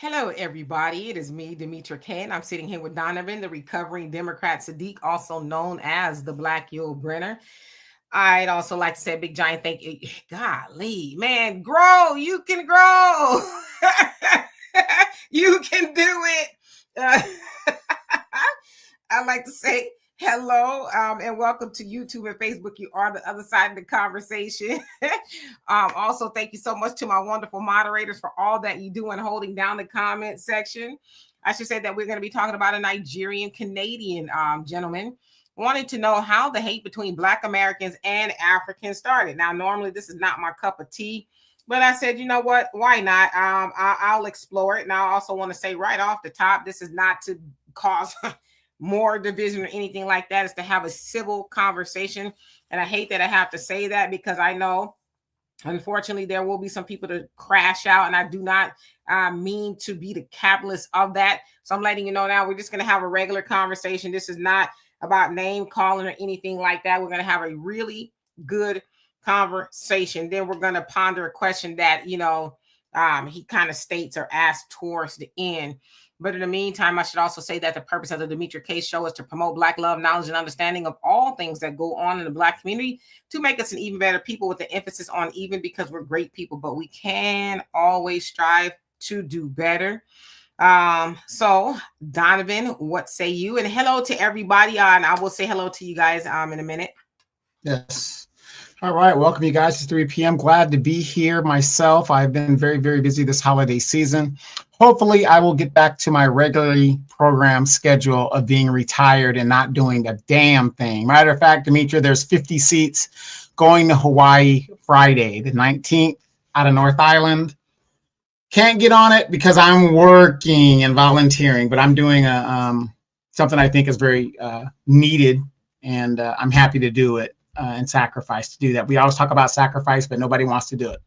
Hello, everybody. It is me, Demetra K, and I'm sitting here with Donovan, the recovering Democrat Sadiq, also known as the Black Yul Brenner. I'd also like to say a big giant thank you. Golly, man, grow. You can grow. You can do it. I'd like to say hello and welcome to YouTube and Facebook. You are the other side of the conversation. Also, thank you so much to my wonderful moderators for all that you do in holding down the comment section. I should say that we're going to be talking about a Nigerian Canadian gentleman wanted to know how the hate between Black Americans and Africans started. Now, normally this is not my cup of tea, but I said, you know what? Why not? I'll explore it. And I also want to say right off the top, this is not to cause more division or anything like that. It's to have a civil conversation. And I hate that I have to say that because I know, unfortunately, there will be some people to crash out. And I do not mean to be the catalyst of that. So I'm letting you know now, we're just going to have a regular conversation. This is not about name calling or anything like that. We're going to have a really good conversation. Then we're going to ponder a question that, he kind of states or asks towards the end. But in the meantime, I should also say that the purpose of the Demetra K Show is to promote Black love, knowledge, and understanding of all things that go on in the Black community to make us an even better people, with the emphasis on even, because we're great people, but we can always strive to do better. So Donovan, what say you? And hello to everybody. And I will say hello to you guys in a minute. Yes. All right. Welcome, you guys, to 3 p.m. Glad to be here myself. I've been very, very busy this holiday season. Hopefully, I will get back to my regularly programmed schedule of being retired and not doing a damn thing. Matter of fact, Demetra, there's 50 seats going to Hawaii Friday, the 19th, out of North Island. Can't get on it because I'm working and volunteering, but I'm doing something I think is very needed, and I'm happy to do it. And sacrifice to do that. We always talk about sacrifice, but nobody wants to do it.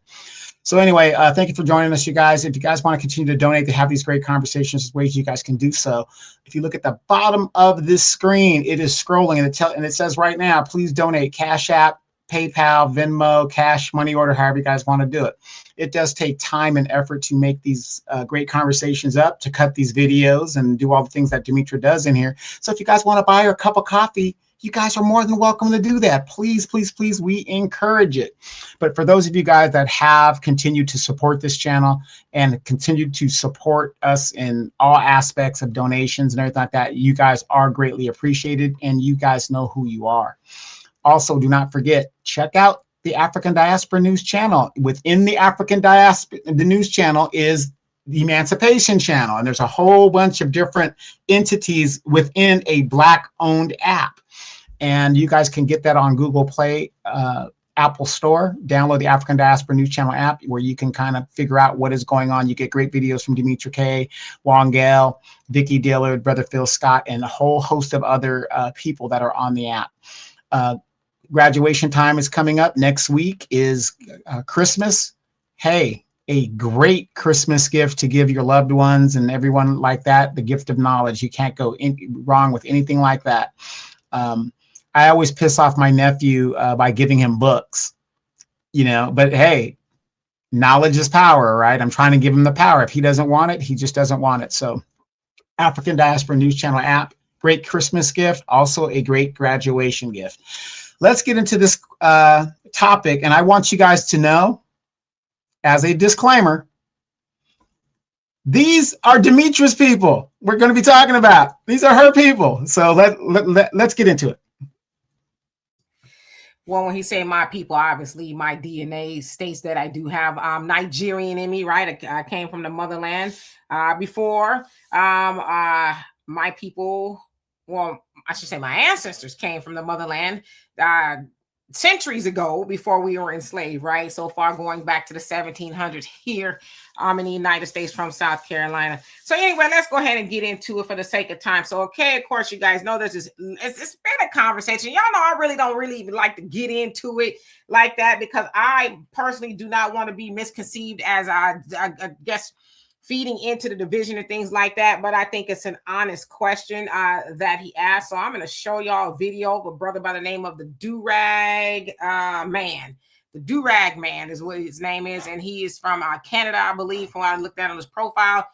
So anyway, thank you for joining us, you guys. If you guys want to continue to donate to have these great conversations, there's ways you guys can do so. If you look at the bottom of this screen, it is scrolling, and it says right now, please donate. Cash App, PayPal, Venmo, cash, money order, however you guys want to do it. It does take time and effort to make these great conversations up, to cut these videos and do all the things that Demetra does in here. So if you guys want to buy her a cup of coffee, you guys are more than welcome to do that. Please, please, please, we encourage it. But for those of you guys that have continued to support this channel and continue to support us in all aspects of donations and everything like that, you guys are greatly appreciated, and you guys know who you are. Also, do not forget, check out the African Diaspora News channel. Within the African Diaspora, the news channel is the Emancipation Channel, and there's a whole bunch of different entities within a Black-owned app. And you guys can get that on Google Play, Apple Store. Download the African Diaspora News Channel app, where you can kind of figure out what is going on. You get great videos from Demetra K, Wongel, Vicky Dillard, Brother Phil Scott, and a whole host of other people that are on the app. Graduation time is coming up. Next week is Christmas. Hey, a great Christmas gift to give your loved ones and everyone like that, the gift of knowledge. You can't go wrong with anything like that. I always piss off my nephew by giving him books, but hey, knowledge is power, right? I'm trying to give him the power. If he doesn't want it, he just doesn't want it. So African Diaspora News Channel app, great Christmas gift, also a great graduation gift. Let's get into this topic. And I want you guys to know, as a disclaimer, these are Demetra's people we're going to be talking about. These are her people. So let's get into it. Well, when he say my people, obviously my DNA states that I do have Nigerian in me, right? I came from the motherland before. My people, well, I should say my ancestors came from the motherland centuries ago, before we were enslaved, right? So far, going back to the 1700s here in the United States, from South Carolina. So anyway, let's go ahead and get into it for the sake of time. So, okay, of course, you guys know this is, it's been a conversation. Y'all know I really don't even like to get into it like that, because I personally do not want to be misconceived as I guess feeding into the division and things like that. But I think it's an honest question that he asked. So I'm going to show y'all a video of a brother by the name of the Durag man. The Durag man is what his name is. And he is from Canada, I believe, from what I looked at on his profile.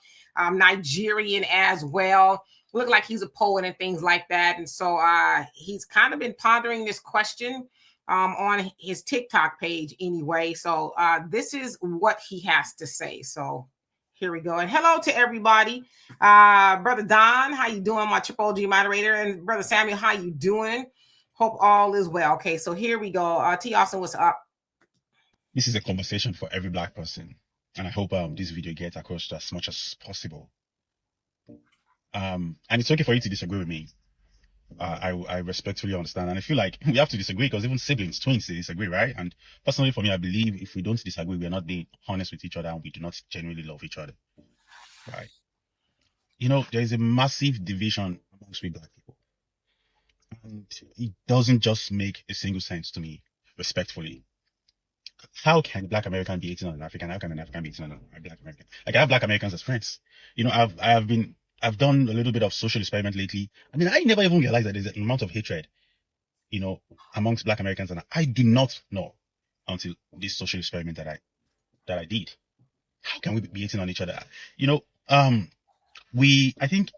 Nigerian as well. Look like he's a poet and things like that. And so he's kind of been pondering this question on his TikTok page anyway. So this is what he has to say. So here we go. And hello to everybody. Brother Don, how you doing? My Triple G moderator. And Brother Samuel, how you doing? Hope all is well. Okay, so here we go. T. Austin, what's up? This is a conversation for every Black person. And I hope this video gets across as much as possible. And it's okay for you to disagree with me. I respectfully understand. And I feel like we have to disagree because even siblings, twins, they disagree, right? And personally, for me, I believe if we don't disagree, we are not being honest with each other and we do not genuinely love each other, right? You know, there is a massive division amongst we Black people. And it doesn't just make a single sense to me, respectfully. How can a Black American be hating on an African? How can an African be hating on a Black American? Like, I have Black Americans as friends. You know, I've done a little bit of social experiment lately. I mean, I never even realized that there's an amount of hatred, you know, amongst Black Americans, and I do not know until this social experiment that I did. How can we be hating on each other? You know, I think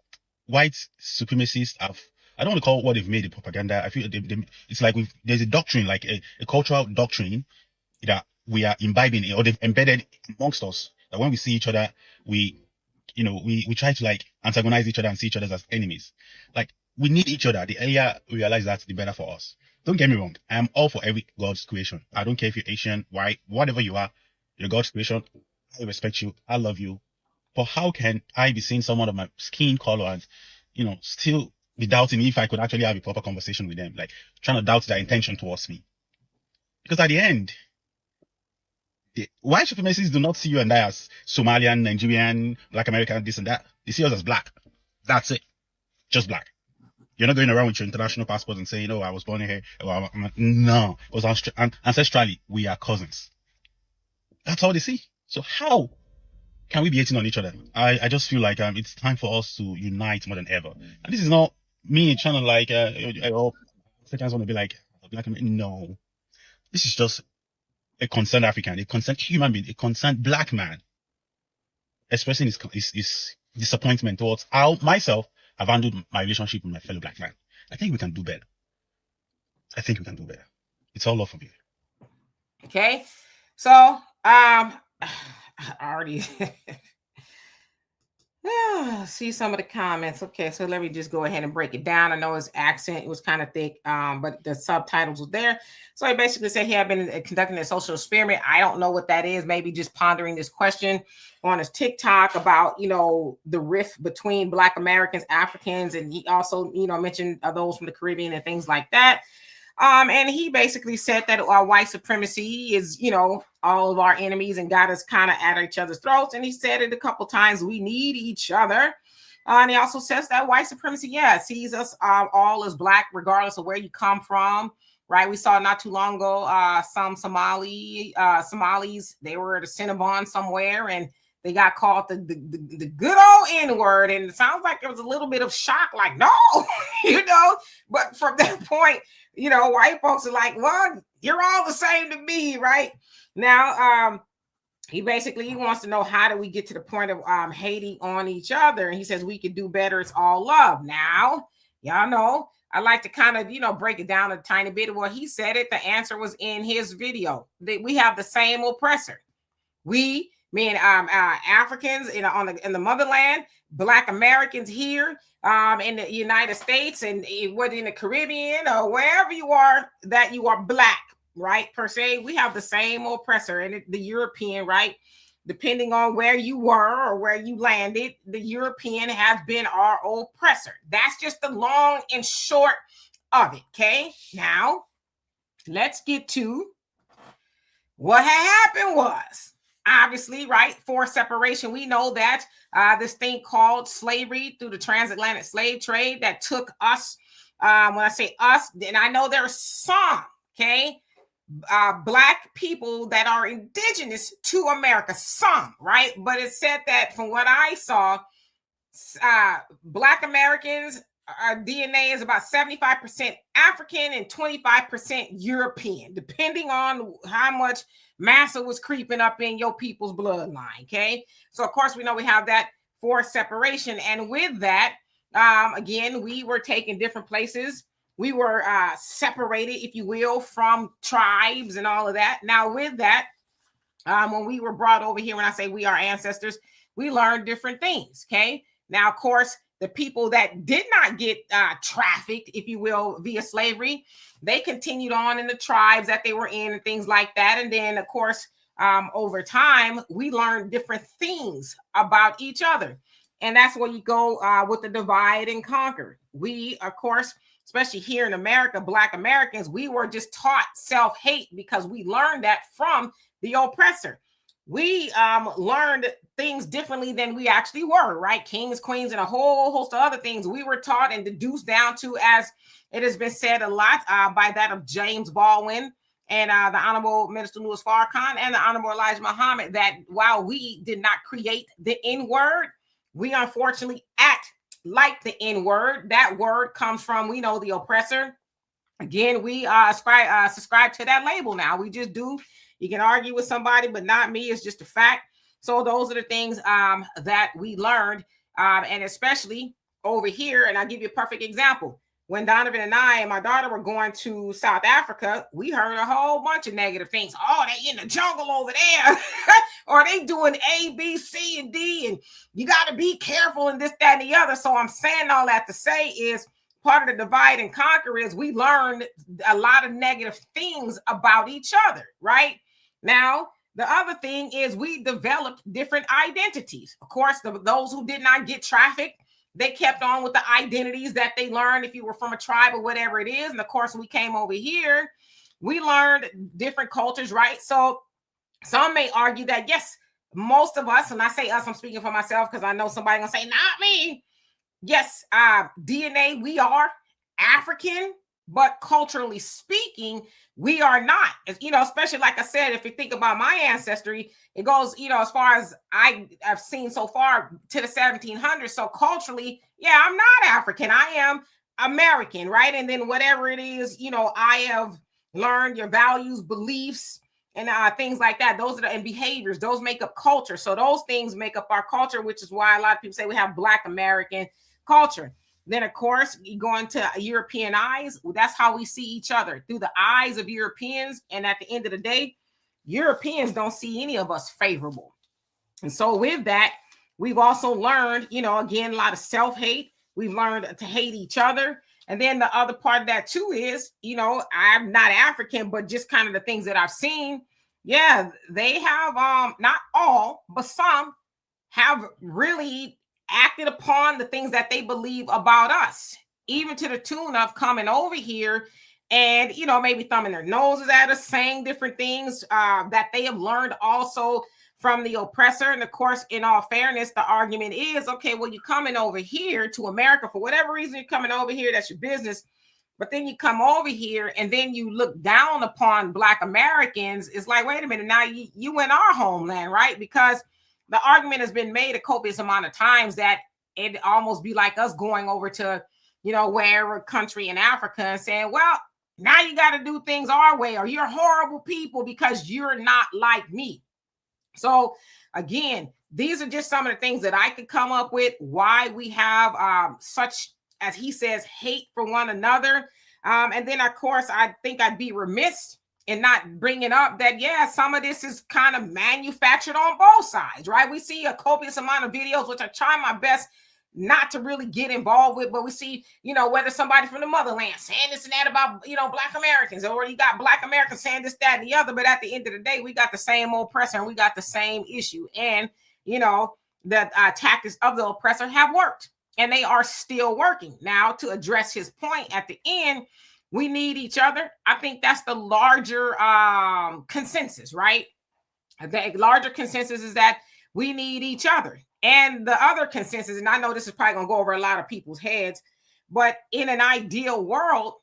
white supremacists have, I don't want to call what they've made a propaganda. I feel it's like there's a doctrine, like a cultural doctrine that we are imbibing or they've embedded amongst us, that when we see each other, we try to like antagonize each other and see each other as enemies. Like, we need each other. The earlier we realize that, the better for us. Don't get me wrong. I am all for every God's creation. I don't care if you're Asian, white, whatever you are, you're God's creation. I respect you. I love you. But how can I be seeing someone of my skin color and, you know, still be doubting if I could actually have a proper conversation with them, like trying to doubt their intention towards me? Because at the end, white supremacists do not see you and I as Somalian, Nigerian, Black American, this and that. They see us as Black. That's it. Just Black. You're not going around with your international passport and saying, "Oh, I was born here." No. Because ancestrally, we are cousins. That's all they see. So how can we be hating on each other? I just feel like it's time for us to unite more than ever. And this is not me trying to like, Africans want to be like Black American. No. This is just a concerned African, a concerned human being, a concerned Black man expressing his disappointment towards how myself have handled my relationship with my fellow Black man. I think we can do better. It's all love from you. Okay. So, I already see some of the comments. Okay, so let me just go ahead and break it down. I know his accent, it was kind of thick, but the subtitles were there. So he basically said he had been conducting a social experiment. I don't know what that is. Maybe just pondering this question on his TikTok about, you know, the rift between Black Americans, Africans, and he also, you know, mentioned those from the Caribbean and things like that. And he basically said that white supremacy is, you know, all of our enemies and got us kind of at each other's throats. And he said it a couple times, we need each other. And he also says that white supremacy, sees us all as Black, regardless of where you come from, right? We saw not too long ago, some Somalis, they were at a Cinnabon somewhere and they got called the good old N-word. And it sounds like there was a little bit of shock, like, no, you know, but from that point, you know, white folks are like, well, you're all the same to me, right? Now, he wants to know, how do we get to the point of hating on each other? And he says we could do better. It's all love. Now, y'all know, I like to kind of, you know, break it down a tiny bit. Well, he said it. The answer was in his video. We have the same oppressor. We, meaning Africans in the motherland, Black Americans here in the United States, and whether in the Caribbean or wherever you are, that you are Black, right? Per se, we have the same oppressor, and the European, right? Depending on where you were or where you landed, the European has been our oppressor. That's just the long and short of it. Okay, now let's get to what had happened was, obviously, right, forced separation. We know that this thing called slavery through the transatlantic slave trade that took us, when I say us, then I know there are some, okay, Black people that are indigenous to America, some, right? But it said that from what I saw, Black Americans, DNA is about 75% African and 25% European, depending on how much massa was creeping up in your people's bloodline. Okay, so of course we know we have that forced separation. And with that, again, we were taken different places. We were separated, if you will, from tribes and all of that. Now, with that, when we were brought over here, when I say we are ancestors, we learned different things. Okay. Now, of course, the people that did not get trafficked, if you will, via slavery, they continued on in the tribes that they were in and things like that. And then, of course, over time, we learned different things about each other. And that's where you go with the divide and conquer. We, of course, especially here in America, Black Americans, we were just taught self-hate because we learned that from the oppressor. We learned things differently than we actually were, right? Kings, queens, and a whole host of other things we were taught and deduced down to, as it has been said a lot by that of James Baldwin and the Honorable Minister Louis Farrakhan and the Honorable Elijah Muhammad, that while we did not create the N-word, we unfortunately act like the N-word. That word comes from, we know, the oppressor. Again, we subscribe to that label now. We just do. You can argue with somebody, but not me. It's just a fact. So those are the things that we learned, and especially over here. And I'll give you a perfect example. When Donovan and I and my daughter were going to South Africa, we heard a whole bunch of negative things. Oh, they in the jungle over there. Or they doing A, B, C, and D. And you got to be careful and this, that, and the other. So I'm saying all that to say is part of the divide and conquer is we learned a lot of negative things about each other, right? Now, the other thing is we developed different identities. Of course, those who did not get trafficked, they kept on with the identities that they learned if you were from a tribe or whatever it is. And of course, we came over here, we learned different cultures, right? So some may argue that, yes, most of us, and I say us, I'm speaking for myself because I know somebody gonna say, not me. Yes, DNA, we are African, but culturally speaking, we are not. You know, especially like I said, if you think about my ancestry, it goes, you know, as far as I have seen so far to the 1700s. So culturally, yeah, I'm not African. I am American, right? And then whatever it is, you know, I have learned your values, beliefs, and things like that. Those are and behaviors. Those make up culture. So those things make up our culture, which is why a lot of people say we have Black American culture. Then, of course, you go into European eyes. That's how we see each other, through the eyes of Europeans. And at the end of the day, Europeans don't see any of us favorable. And so with that, we've also learned, you know, again, a lot of self-hate. We've learned to hate each other. And then the other part of that too is, you know, I'm not African, but just kind of the things that I've seen. Yeah, they have, not all, but some have really acted upon the things that they believe about us, even to the tune of coming over here and, you know, maybe thumbing their noses at us, saying different things that they have learned also from the oppressor. And of course, in all fairness, the argument is, okay, well, you're coming over here to America for whatever reason, you're coming over here, that's your business. But then you come over here and then you look down upon Black Americans. It's like, wait a minute, now you in our homeland, right? Because the argument has been made a copious amount of times that it almost be like us going over to, you know, wherever country in Africa and saying, well, now you got to do things our way, or you're horrible people because you're not like me. So again, these are just some of the things that I could come up with why we have such, as he says, hate for one another. And then, of course, I think I'd be remiss in not bringing up that, yeah, some of this is kind of manufactured on both sides, right? We see a copious amount of videos, which I try my best not to really get involved with, but we see, you know, whether somebody from the motherland saying this and that about, you know, Black Americans, or you got Black Americans saying this, that, and the other. But at the end of the day, we got the same oppressor and we got the same issue. And, you know, the tactics of the oppressor have worked and they are still working. Now, to address his point at the end, we need each other. I think that's the larger consensus, right? The larger consensus is that we need each other. And the other consensus, and I know this is probably going to go over a lot of people's heads, but in an ideal world,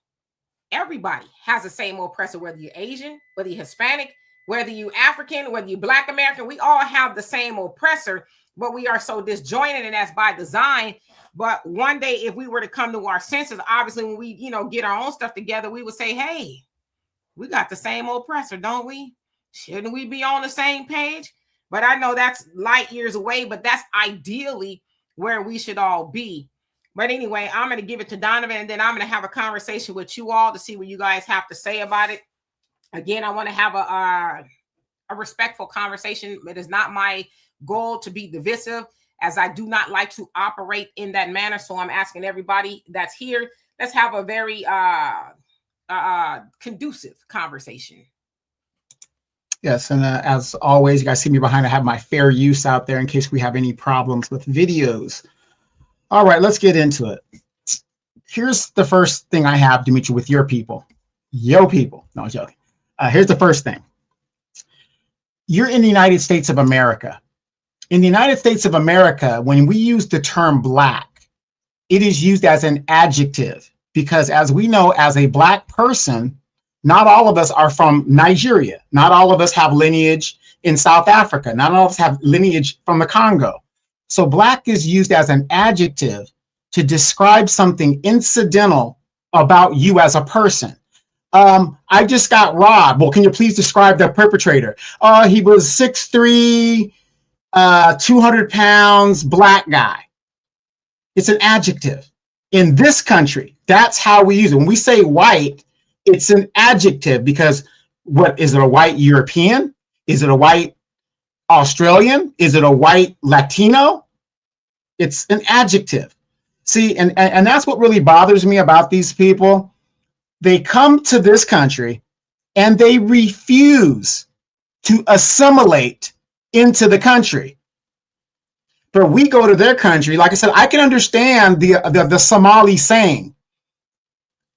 everybody has the same oppressor, whether you're Asian, whether you're Hispanic, whether you're African, whether you're Black American, we all have the same oppressor, but we are so disjointed, and that's by design. But one day, if we were to come to our senses, obviously, when we, you know, get our own stuff together, we would say, hey, we got the same oppressor, don't we? Shouldn't we be on the same page? But I know that's light years away, but that's ideally where we should all be. But anyway, I'm going to give it to Donovan, and then I'm going to have a conversation with you all to see what you guys have to say about it. Again, I want to have a respectful conversation. It is not my goal to be divisive, as I do not like to operate in that manner. So I'm asking everybody that's here, let's have a very conducive conversation. Yes, and as always, you guys see me behind. I have my fair use out there in case we have any problems with videos. All right, let's get into it. Here's the first thing I have, Dimitri, with your people. Yo people. No, I'm joking. Here's the first thing. You're in the United States of America. In the United States of America, when we use the term black, it is used as an adjective because, as we know, as a black person, not all of us are from Nigeria. Not all of us have lineage in South Africa. Not all of us have lineage from the Congo. So black is used as an adjective to describe something incidental about you as a person. I just got robbed. Well, can you please describe the perpetrator? He was 6'3", 200 pounds, black guy. It's an adjective. In this country, that's how we use it. When we say white, it's an adjective because what is it, a white European? Is it a white Australian? Is it a white Latino? It's an adjective. See, and that's what really bothers me about these people. They come to this country and they refuse to assimilate into the country. But we go to their country. Like I said, I can understand the Somali saying,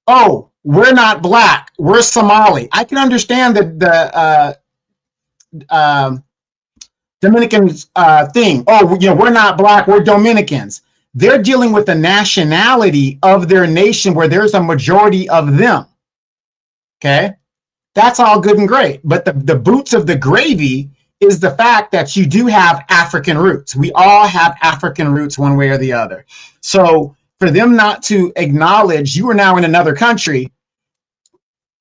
oh, we're not black, we're Somali. I can understand the Dominican thing. Oh, you know, we're not black, we're Dominicans. They're dealing with the nationality of their nation where there's a majority of them. Okay, that's all good and great. But the boots of the gravy is the fact that you do have African roots. We all have African roots one way or the other. So for them not to acknowledge you are now in another country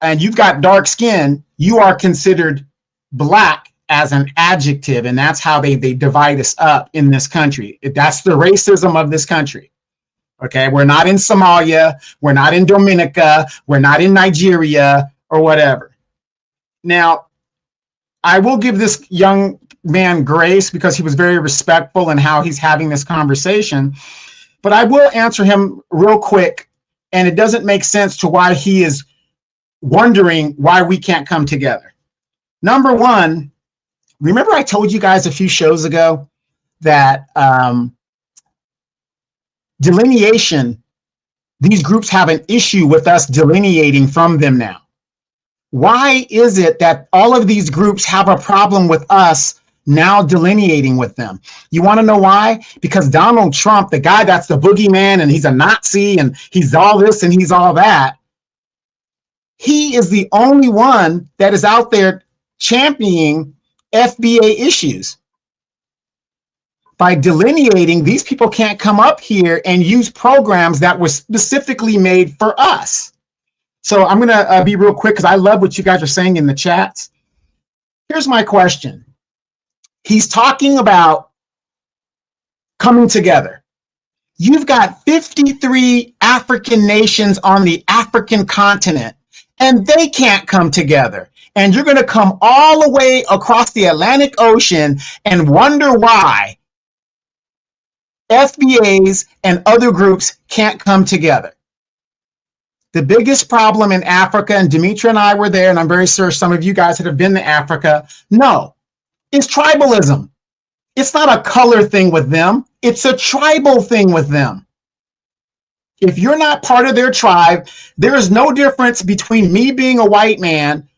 and you've got dark skin, you are considered black as an adjective. And that's how they divide us up in this country. That's the racism of this country. Okay, we're not in Somalia, we're not in Dominica, we're not in Nigeria or whatever. Now, I will give this young man grace because he was very respectful in how he's having this conversation, but I will answer him real quick, and it doesn't make sense to why he is wondering why we can't come together. Number one, remember I told you guys a few shows ago that delineation, these groups have an issue with us delineating from them now. Why is it that all of these groups have a problem with us now delineating with them? You want to know why? Because Donald Trump, the guy that's the boogeyman and he's a Nazi and he's all this and he's all that, he is the only one that is out there championing FBA issues. By delineating, these people can't come up here and use programs that were specifically made for us. So I'm going to be real quick because I love what you guys are saying in the chats. Here's my question. He's talking about coming together. You've got 53 African nations on the African continent, and they can't come together. And you're going to come all the way across the Atlantic Ocean and wonder why FBAs and other groups can't come together. The biggest problem in Africa, and Dimitri and I were there, and I'm very sure some of you guys that have been to Africa know, is tribalism. It's not a color thing with them. It's a tribal thing with them. If you're not part of their tribe, there is no difference between me being a white man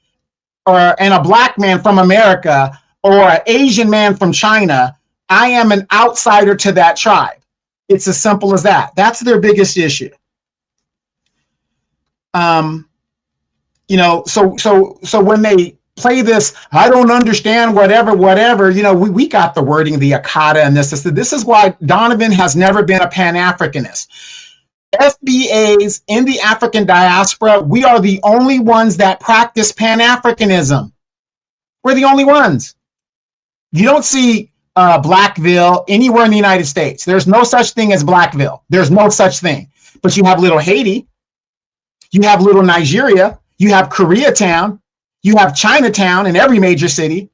and a black man from America or an Asian man from China. I am an outsider to that tribe. It's as simple as that. That's their biggest issue. You know, so when they play this, I don't understand whatever, you know, we got the wording, the Akata and this is why Donovan has never been a Pan-Africanist. FBAs in the African diaspora, we are the only ones that practice Pan-Africanism. We're the only ones. You don't see Blackville anywhere in the United States. There's no such thing as Blackville. There's no such thing. But you have little Haiti, you have little Nigeria, you have Koreatown, you have Chinatown in every major city.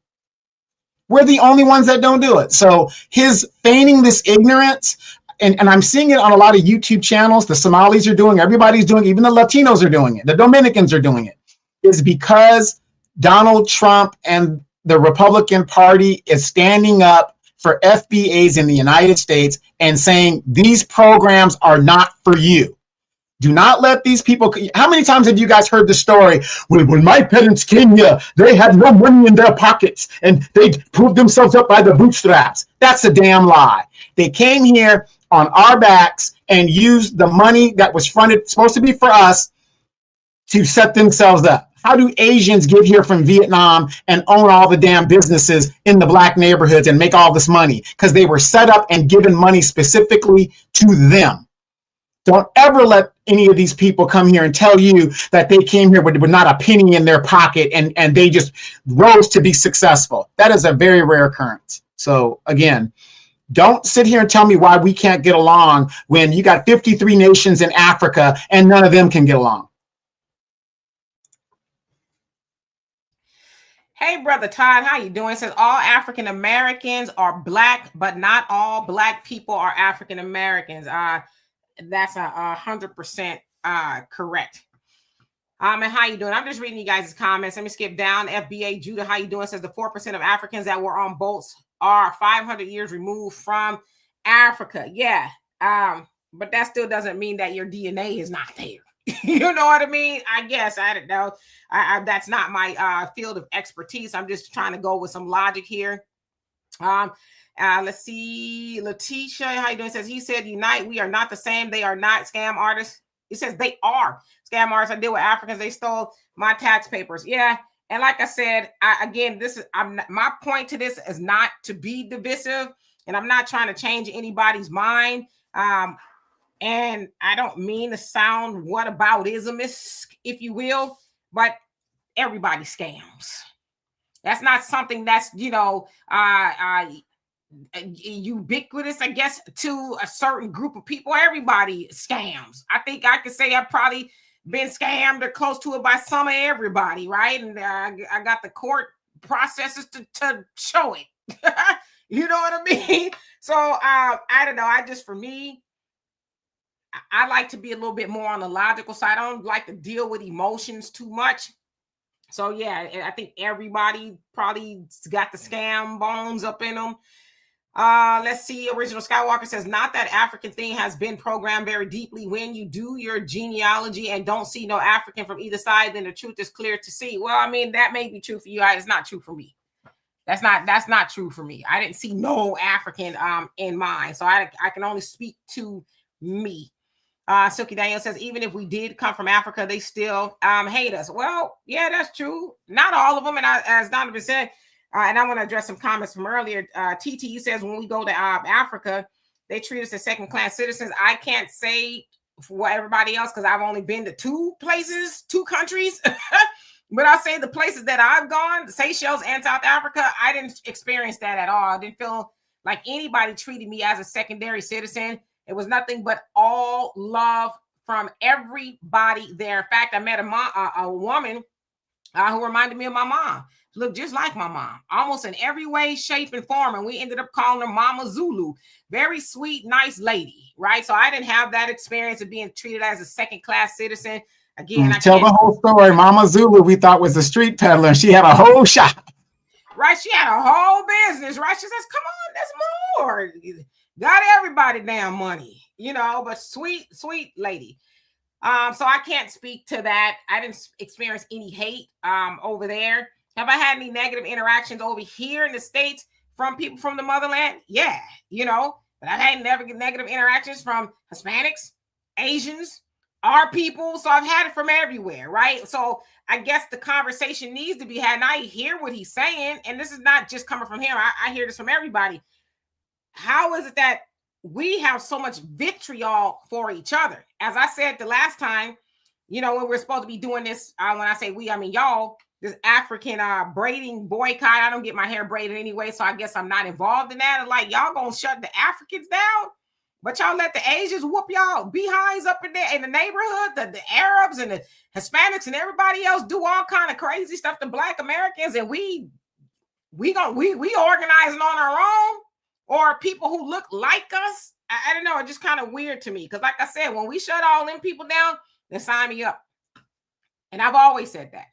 We're the only ones that don't do it. So his feigning this ignorance, and I'm seeing it on a lot of YouTube channels, the Somalis are doing, everybody's doing, even the Latinos are doing it, the Dominicans are doing it, is because Donald Trump and the Republican Party is standing up for FBAs in the United States and saying these programs are not for you. Do not let these people. How many times have you guys heard the story? When my parents came here, they had no money in their pockets and they pulled themselves up by the bootstraps. That's a damn lie. They came here on our backs and used the money that was fronted, supposed to be for us, to set themselves up. How do Asians get here from Vietnam and own all the damn businesses in the black neighborhoods and make all this money? Because they were set up and given money specifically to them. Don't ever let any of these people come here and tell you that they came here with not a penny in their pocket and they just rose to be successful. That is a very rare occurrence. So again, don't sit here and tell me why we can't get along when you got 53 nations in Africa and none of them can get along. Hey, Brother Todd, how you doing? It says all African Americans are black, but not all black people are African Americans. That's 100% correct. And how you doing? I'm just reading you guys' comments. Let me skip down. FBA Judah, how you doing? Says the 4% of Africans that were on boats are 500 years removed from Africa. Yeah. But that still doesn't mean that your DNA is not there. You know what I mean? I guess I don't know. That's not my field of expertise. I'm just trying to go with some logic here. Let's see. Letitia, how you doing? Says he said, unite. We are not the same. They are not scam artists. He says they are scam artists. I deal with Africans. They stole my tax papers. Yeah. And like I said, my point to this is not to be divisive, and I'm not trying to change anybody's mind. And I don't mean to sound whataboutismist, if you will, but everybody scams. That's not something that's, ubiquitous, I guess, to a certain group of people. Everybody scams. I think I could say I've probably been scammed or close to it by some of everybody, right? And I got the court processes to show it. You know what I mean? So I don't know. For me, I like to be a little bit more on the logical side. I don't like to deal with emotions too much. So yeah, I think everybody probably got the scam bones up in them. Let's see. Original Skywalker says, not that African thing has been programmed very deeply. When you do your genealogy and don't see no African from either side, then the truth is clear to see. Well, I mean, that may be true for you. It's not true for me. That's not true for me. I didn't see no African in mine. So I can only speak to me. Silky Daniel says, even if we did come from Africa, they still hate us. Well, yeah, that's true. Not all of them. And as Donovan said, and I want to address some comments from earlier. TTU says, when we go to Africa, they treat us as second-class citizens. I can't say for everybody else because I've only been to two countries. But I'll say the places that I've gone, Seychelles and South Africa, I didn't experience that at all. I didn't feel like anybody treated me as a secondary citizen. It was nothing but all love from everybody there. In fact, I met a woman who reminded me of my mom. Looked just like my mom, almost in every way, shape, and form. And we ended up calling her Mama Zulu. Very sweet, nice lady, right? So I didn't have that experience of being treated as a second-class citizen. Again, tell the whole story. Mama Zulu, we thought was a street peddler. She had a whole shop. Right? She had a whole business, right? She says, come on, there's more. Got everybody damn money, but sweet lady. So I can't speak to that. I didn't experience any hate over there. Have I had any negative interactions over here in the States from people from the motherland? Yeah, but I've had negative interactions from Hispanics, Asians, our people. So I've had it from everywhere, right? So I guess the conversation needs to be had. And I hear what he's saying. And this is not just coming from him. I hear this from everybody. How is it that we have so much vitriol for each other? As I said the last time, when we're supposed to be doing this, when I say we, I mean y'all, this African braiding boycott. I don't get my hair braided anyway, so I guess I'm not involved in that. And like, y'all gonna shut the Africans down, but y'all let the Asians whoop y'all behinds up in there in the neighborhood, the Arabs and the Hispanics and everybody else do all kind of crazy stuff to Black Americans, and we organizing on our own, or people who look like us. I don't know. It's just kind of weird to me because, like I said, when we shut all them people down, then sign me up. And I've always said that.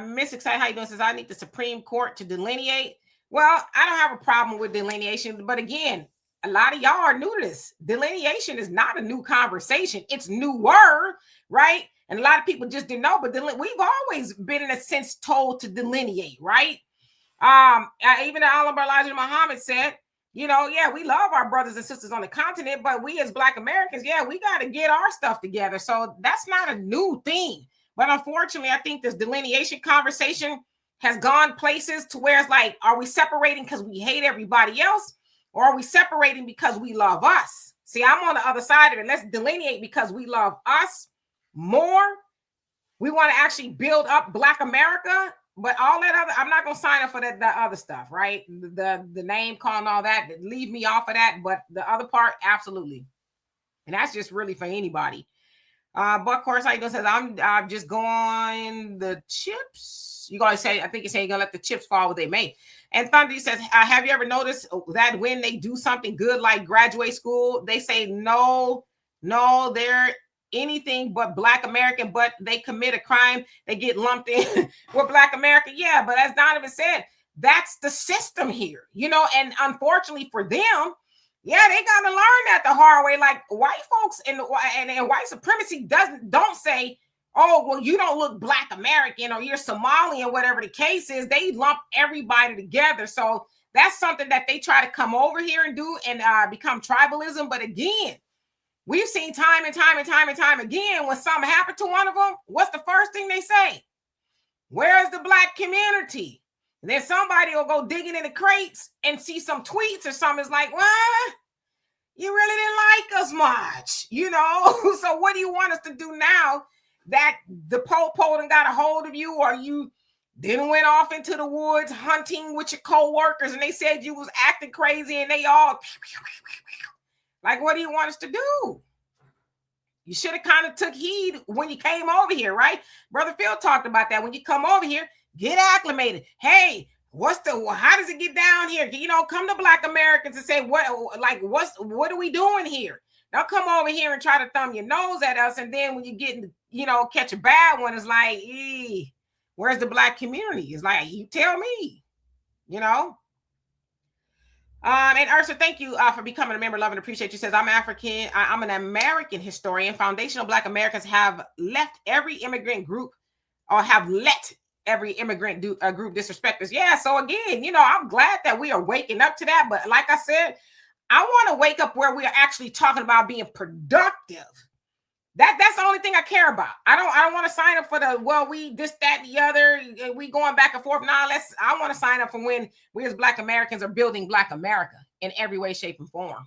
Miss Excited, how you doing? Says I need the Supreme Court to delineate. Well, I don't have a problem with delineation, but again, a lot of y'all are new to this. Delineation is not a new conversation; it's newer, right? And a lot of people just didn't know. But we've always been, in a sense, told to delineate, right? Even Al Elijah Muhammad said, you know, yeah, we love our brothers and sisters on the continent, but we as Black Americans, yeah, we got to get our stuff together. So that's not a new thing. But unfortunately, I think this delineation conversation has gone places to where it's like, are we separating because we hate everybody else? Or are we separating because we love us? See, I'm on the other side of it. Let's delineate because we love us more. We want to actually build up Black America. But all that other, I'm not going to sign up for that, the other stuff, right? The name calling, all that, leave me off of that. But the other part, absolutely. And that's just really for anybody. But of course, like says, I'm just going the chips. You guys say, I think you say you're gonna let the chips fall where they may. And Thunder says, have you ever noticed that when they do something good like graduate school, they say no, they're anything but Black American, but they commit a crime, they get lumped in with Black America. Yeah, but as Donovan said, that's the system here, you know. And unfortunately for them, yeah, they got to learn that the hard way. Like white folks and white supremacy don't say, oh, well, you don't look Black American or you're Somalian, whatever the case is. They lump everybody together. So that's something that they try to come over here and do and become tribalism. But again, we've seen time and time again, when something happened to one of them, what's the first thing they say? Where's the Black community? And then somebody will go digging in the crates and see some tweets or something. It's like, what? You really didn't like us much, you know? So what do you want us to do now that the po-po done got a hold of you, or you then went off into the woods hunting with your co-workers and they said you was acting crazy and they all like, what do you want us to do? You should have kind of took heed when you came over here, right? Brother Phil talked about that. When you come over here, get acclimated. Hey, how does it get down here? You know, come to Black Americans and say, what are we doing here? Don't come over here and try to thumb your nose at us. And then when you get, you know, catch a bad one, it's like, where's the Black community? It's like, you tell me, you know? And Ursa, thank you for becoming a member. Love and appreciate you. Says, I'm African. I'm an American historian. Foundational Black Americans have left every immigrant group, or have let every immigrant group disrespect us. Yeah. So again, you know, I'm glad that we are waking up to that. But like I said, I want to wake up where we are actually talking about being productive. That's the only thing I care about. I don't want to sign up for the, well, we this, that, and the other. We going back and forth. Nah, I want to sign up for when we as Black Americans are building Black America in every way, shape, and form.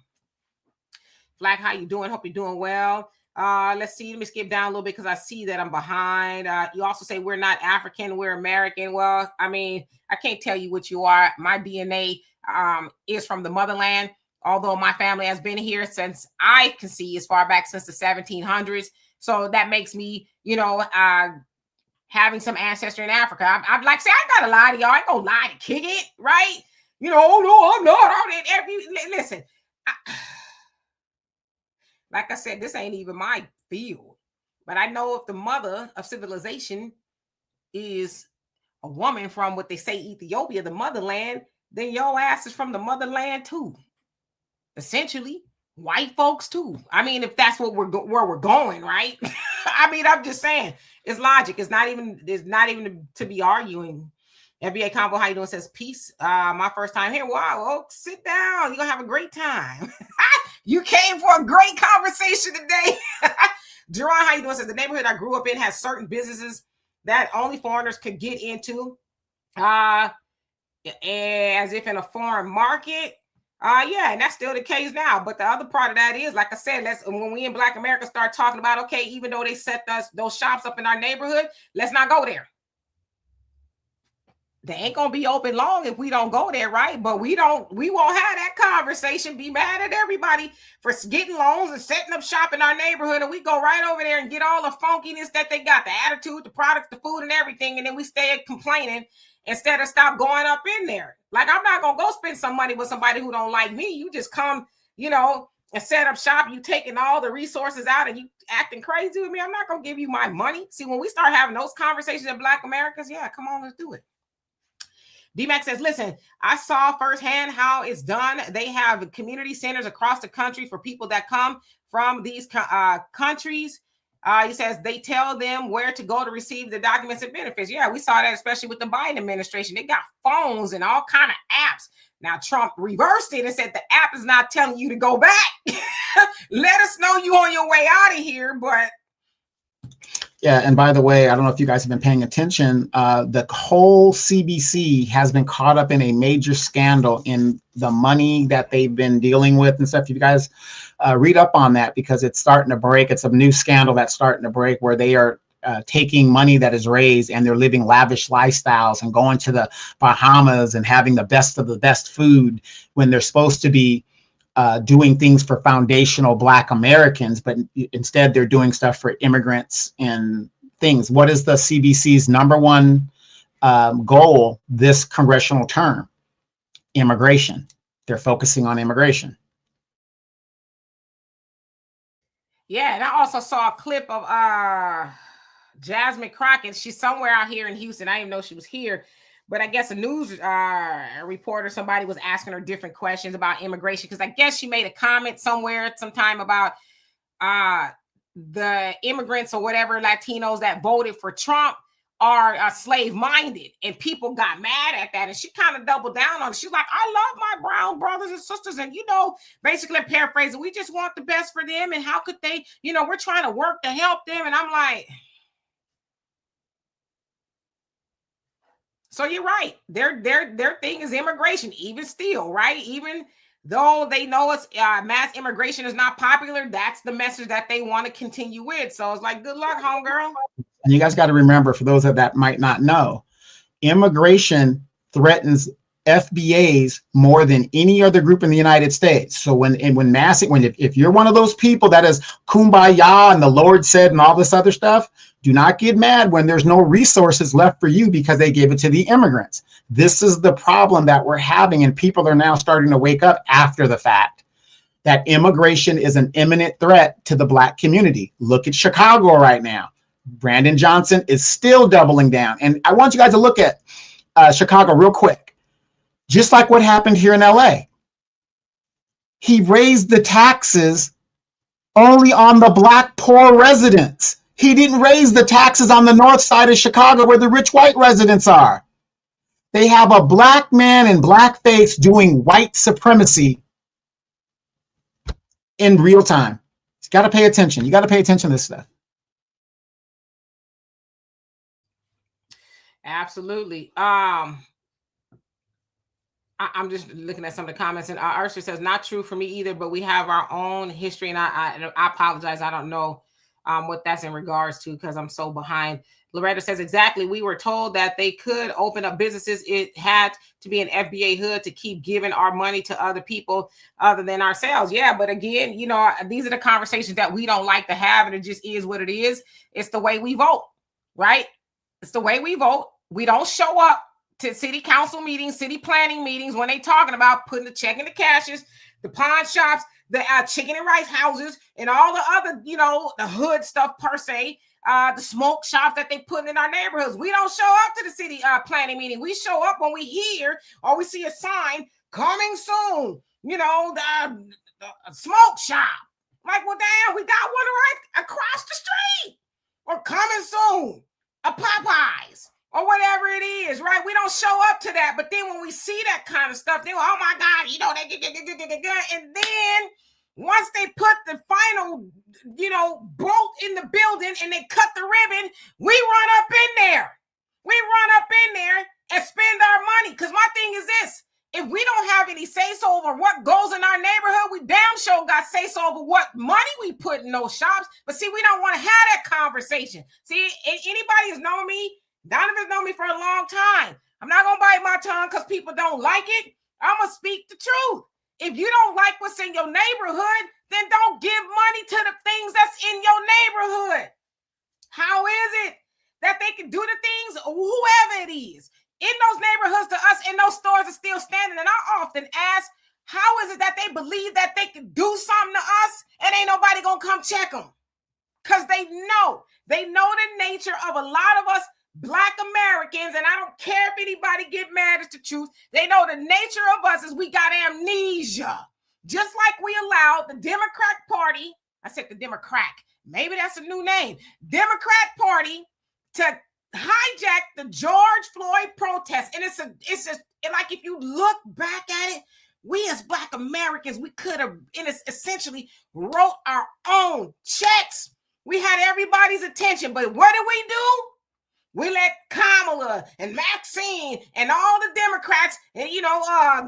Black, how you doing? Hope you're doing well. Let's see. Let me skip down a little bit because I see that I'm behind. You also say we're not African, we're American. Well, I mean, I can't tell you what you are. My DNA is from the motherland. Although my family has been here since I can see, as far back since the 1700s. So that makes me, you know, having some ancestry in Africa. I'm like, say, I got to lie to y'all. I ain't gonna lie to kick it, right? You know, oh no, I'm not. Listen, like I said, this ain't even my field. But I know if the mother of civilization is a woman from what they say Ethiopia, the motherland, then your ass is from the motherland too. Essentially, white folks too. I mean, if that's what where we're going, right? I mean, I'm just saying, it's logic. It's not even to be arguing. NBA Convo, how you doing? Says peace. My first time here. Wow. Oh, sit down. You're gonna have a great time. You came for a great conversation today. Durag, how you doing? Says the neighborhood I grew up in has certain businesses that only foreigners could get into. As if in a foreign market. Yeah, and that's still the case now. But the other part of that is, like I said, when we in Black America start talking about, okay, even though they set those shops up in our neighborhood, let's not go there. They ain't gonna be open long if we don't go there, right? But we won't have that conversation, be mad at everybody for getting loans and setting up shop in our neighborhood, and we go right over there and get all the funkiness that they got, the attitude, the products, the food, and everything, and then we stay complaining instead of stop going up in there. Like, I'm not gonna go spend some money with somebody who don't like me. You just come, and set up shop. You taking all the resources out and you acting crazy with me. I'm not gonna give you my money. See, when we start having those conversations in Black Americans, yeah, come on, let's do it. D-Mac says, listen, I saw firsthand how it's done. They have community centers across the country for people that come from these countries. He says they tell them where to go to receive the documents and benefits. Yeah, we saw that especially with the Biden administration. They got phones and all kind of apps. Now, Trump reversed it and said the app is not telling you to go back. Let us know you on your way out of here, but... Yeah, and by the way, I don't know if you guys have been paying attention, the whole CBC has been caught up in a major scandal in the money that they've been dealing with and stuff. If you guys read up on that, because it's starting to break. It's a new scandal that's starting to break where they are taking money that is raised and they're living lavish lifestyles and going to the Bahamas and having the best of the best food when they're supposed to be doing things for foundational Black Americans, but instead they're doing stuff for immigrants and things. What is the CBC's number one goal this congressional term? Immigration. They're focusing on immigration. Yeah, and I also saw a clip of Jasmine Crockett. She's somewhere out here in Houston. I didn't even know she was here. But I guess a news reporter, somebody was asking her different questions about immigration, because I guess she made a comment somewhere sometime about the immigrants or whatever, Latinos that voted for Trump are slave-minded, and people got mad at that. And she kind of doubled down on it. She's like, I love my brown brothers and sisters. And, basically paraphrasing, we just want the best for them. And how could they, we're trying to work to help them. And I'm like... So you're right. Their thing is immigration, even still, right? Even though they know it's mass immigration is not popular, that's the message that they want to continue with. So it's like, good luck, homegirl. And you guys got to remember, for those that might not know, immigration threatens FBAs more than any other group in the United States. So if you're one of those people that is kumbaya and the Lord said and all this other stuff, do not get mad when there's no resources left for you because they gave it to the immigrants. This is the problem that we're having, and people are now starting to wake up after the fact that immigration is an imminent threat to the Black community. Look at Chicago right now. Brandon Johnson is still doubling down. And I want you guys to look at Chicago real quick. Just like what happened here in LA. He raised the taxes only on the Black poor residents. He didn't raise the taxes on the north side of Chicago where the rich white residents are. They have a Black man in blackface doing white supremacy in real time. You got to pay attention. You got to pay attention to this stuff. Absolutely. I'm just looking at some of the comments, and Ursula says, not true for me either, but we have our own history, and I apologize. I don't know what that's in regards to because I'm so behind. Loretta says, exactly. We were told that they could open up businesses. It had to be an FBA hood to keep giving our money to other people other than ourselves. Yeah, but again, these are the conversations that we don't like to have, and it just is what it is. It's the way we vote, right? It's the way we vote. We don't show up to city council meetings, city planning meetings when they talking about putting the check in the cashes, the pawn shops, the chicken and rice houses, and all the other, the hood stuff per se, the smoke shops that they put in our neighborhoods. We don't show up to the city planning meeting. We show up when we hear or we see a sign coming soon, the smoke shop. Like, well, damn, we got one right across the street, or coming soon, a Popeyes, or whatever it is, right? We don't show up to that. But then when we see that kind of stuff, then, oh my God, and then once they put the final, bolt in the building and they cut the ribbon, we run up in there. We run up in there and spend our money. Because my thing is this, If we don't have any say-so over what goes in our neighborhood, we damn sure got say-so over what money we put in those shops. But see, we don't want to have that conversation. See, anybody who's known me, Donovan's known me for a long time. I'm not going to bite my tongue because people don't like it. I'm going to speak the truth. If you don't like what's in your neighborhood, then don't give money to the things that's in your neighborhood. How is it that they can do the things, whoever it is, in those neighborhoods to us, in those stores are still standing? And I often ask, how is it that they believe that they can do something to us and ain't nobody gonna come check them? Because they know the nature of a lot of us Black Americans, and I don't care if anybody get mad, it's the truth. They know the nature of us is we got amnesia. Just like we allowed the Democrat Party, I said the Democrat, maybe that's a new name, Democrat Party to hijack the George Floyd protest. And it's just like, if you look back at it, we as Black Americans, we could have essentially wrote our own checks. We had everybody's attention, but what did we do? We let Kamala and Maxine and all the Democrats and,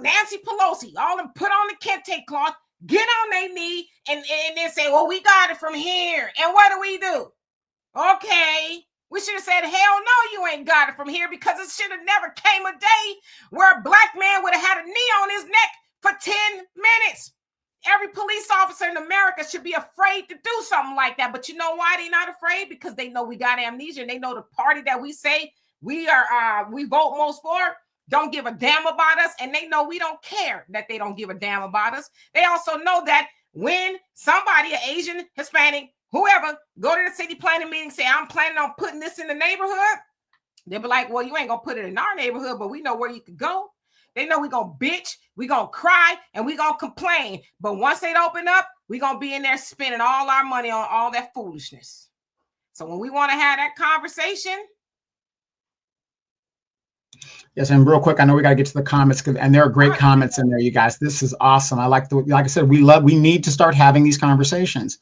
Nancy Pelosi, all them put on the kente cloth, get on their knee and then say, well, we got it from here. And what do? Okay. We should have said, hell no, you ain't got it from here, because it should have never came a day where a Black man would have had a knee on his neck for 10 minutes. Every police officer in America should be afraid to do something like that. But you know why they're not afraid? Because they know we got amnesia, and they know the party that we say we vote most for don't give a damn about us. And they know we don't care that they don't give a damn about us. They also know that when somebody, an Asian, Hispanic, whoever, go to the city planning meeting, say, I'm planning on putting this in the neighborhood, they'll be like, well, you ain't gonna put it in our neighborhood, but we know where you could go. They know we're going to bitch, we're going to cry, and we're going to complain. But once they open up, we're going to be in there spending all our money on all that foolishness. So when we want to have that conversation. Yes, and real quick, I know we got to get to the comments, and there are great comments in there, you guys. This is awesome. I like I said, we need to start having these conversations.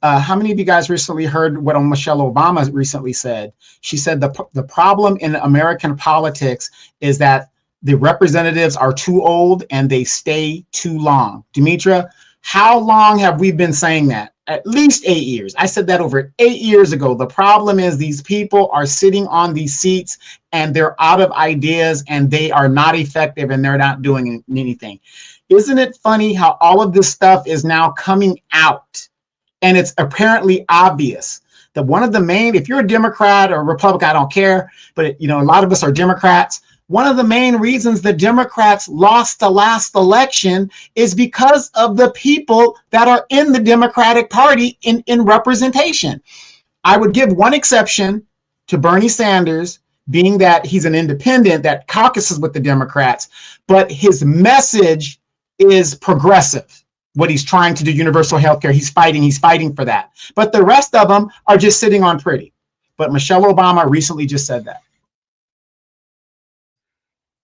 How many of you guys recently heard what Michelle Obama recently said? She said the problem in American politics is that the representatives are too old and they stay too long. Demetra, how long have we been saying that? At least 8 years. I said that over 8 years ago. The problem is these people are sitting on these seats and they're out of ideas and they are not effective and they're not doing anything. Isn't it funny how all of this stuff is now coming out and it's apparently obvious that one of the main, if you're a Democrat or Republican, I don't care, but a lot of us are Democrats. One of the main reasons the Democrats lost the last election is because of the people that are in the Democratic Party in representation. I would give one exception to Bernie Sanders, being that he's an independent that caucuses with the Democrats, but his message is progressive. What he's trying to do, universal health care, he's fighting for that. But the rest of them are just sitting on pretty. But Michelle Obama recently just said that.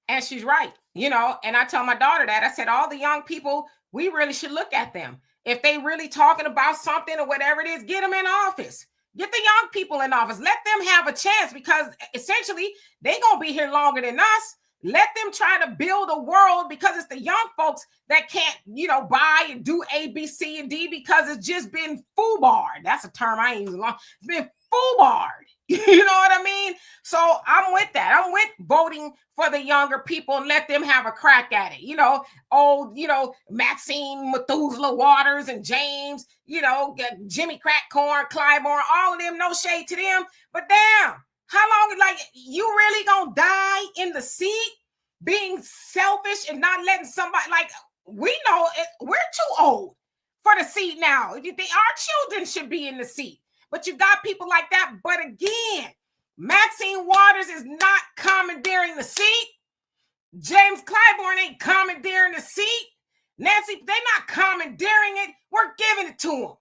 And she's right, and I tell my daughter that. I said, all the young people, we really should look at them. If they really talking about something or whatever it is, get them in office. Get the young people in office. Let them have a chance, because essentially they going to be here longer than us. Let them try to build a world, because it's the young folks that can't, buy and do A, B, C, and D, because it's just been foobarred. That's a term I ain't using long. It's been foobarred. You know what I mean? So I'm with that. I'm with voting for the younger people and let them have a crack at it. Maxine, Methuselah Waters and James, Jimmy Crackcorn, Clyburn, all of them, no shade to them. But damn, how long, you really gonna die in the seat being selfish and not letting somebody, we know we're too old for the seat now. If you think our children should be in the seat. But you got people like that. But again, Maxine Waters is not commandeering the seat. James Clyburn ain't commandeering the seat. Nancy, they're not commandeering it. We're giving it to them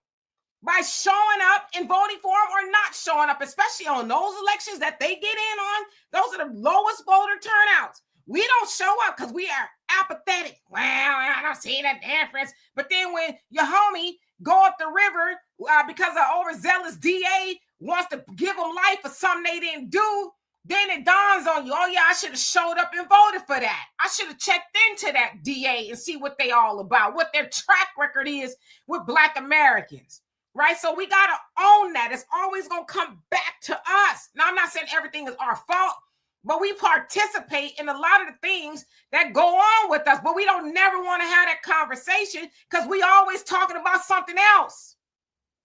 by showing up and voting for them or not showing up, especially on those elections that they get in on. Those are the lowest voter turnouts. We don't show up because we are apathetic. Well, I don't see that difference. But then when your homie go up the river because an overzealous DA wants to give them life for something they didn't do, then it dawns on you, oh yeah, I should have showed up and voted for that. I should have checked into that DA and see what they all about, what their track record is with Black Americans, right? So we got to own that. It's always going to come back to us. Now, I'm not saying everything is our fault, but we participate in a lot of the things that go on with us, but we don't never want to have that conversation because we always talking about something else.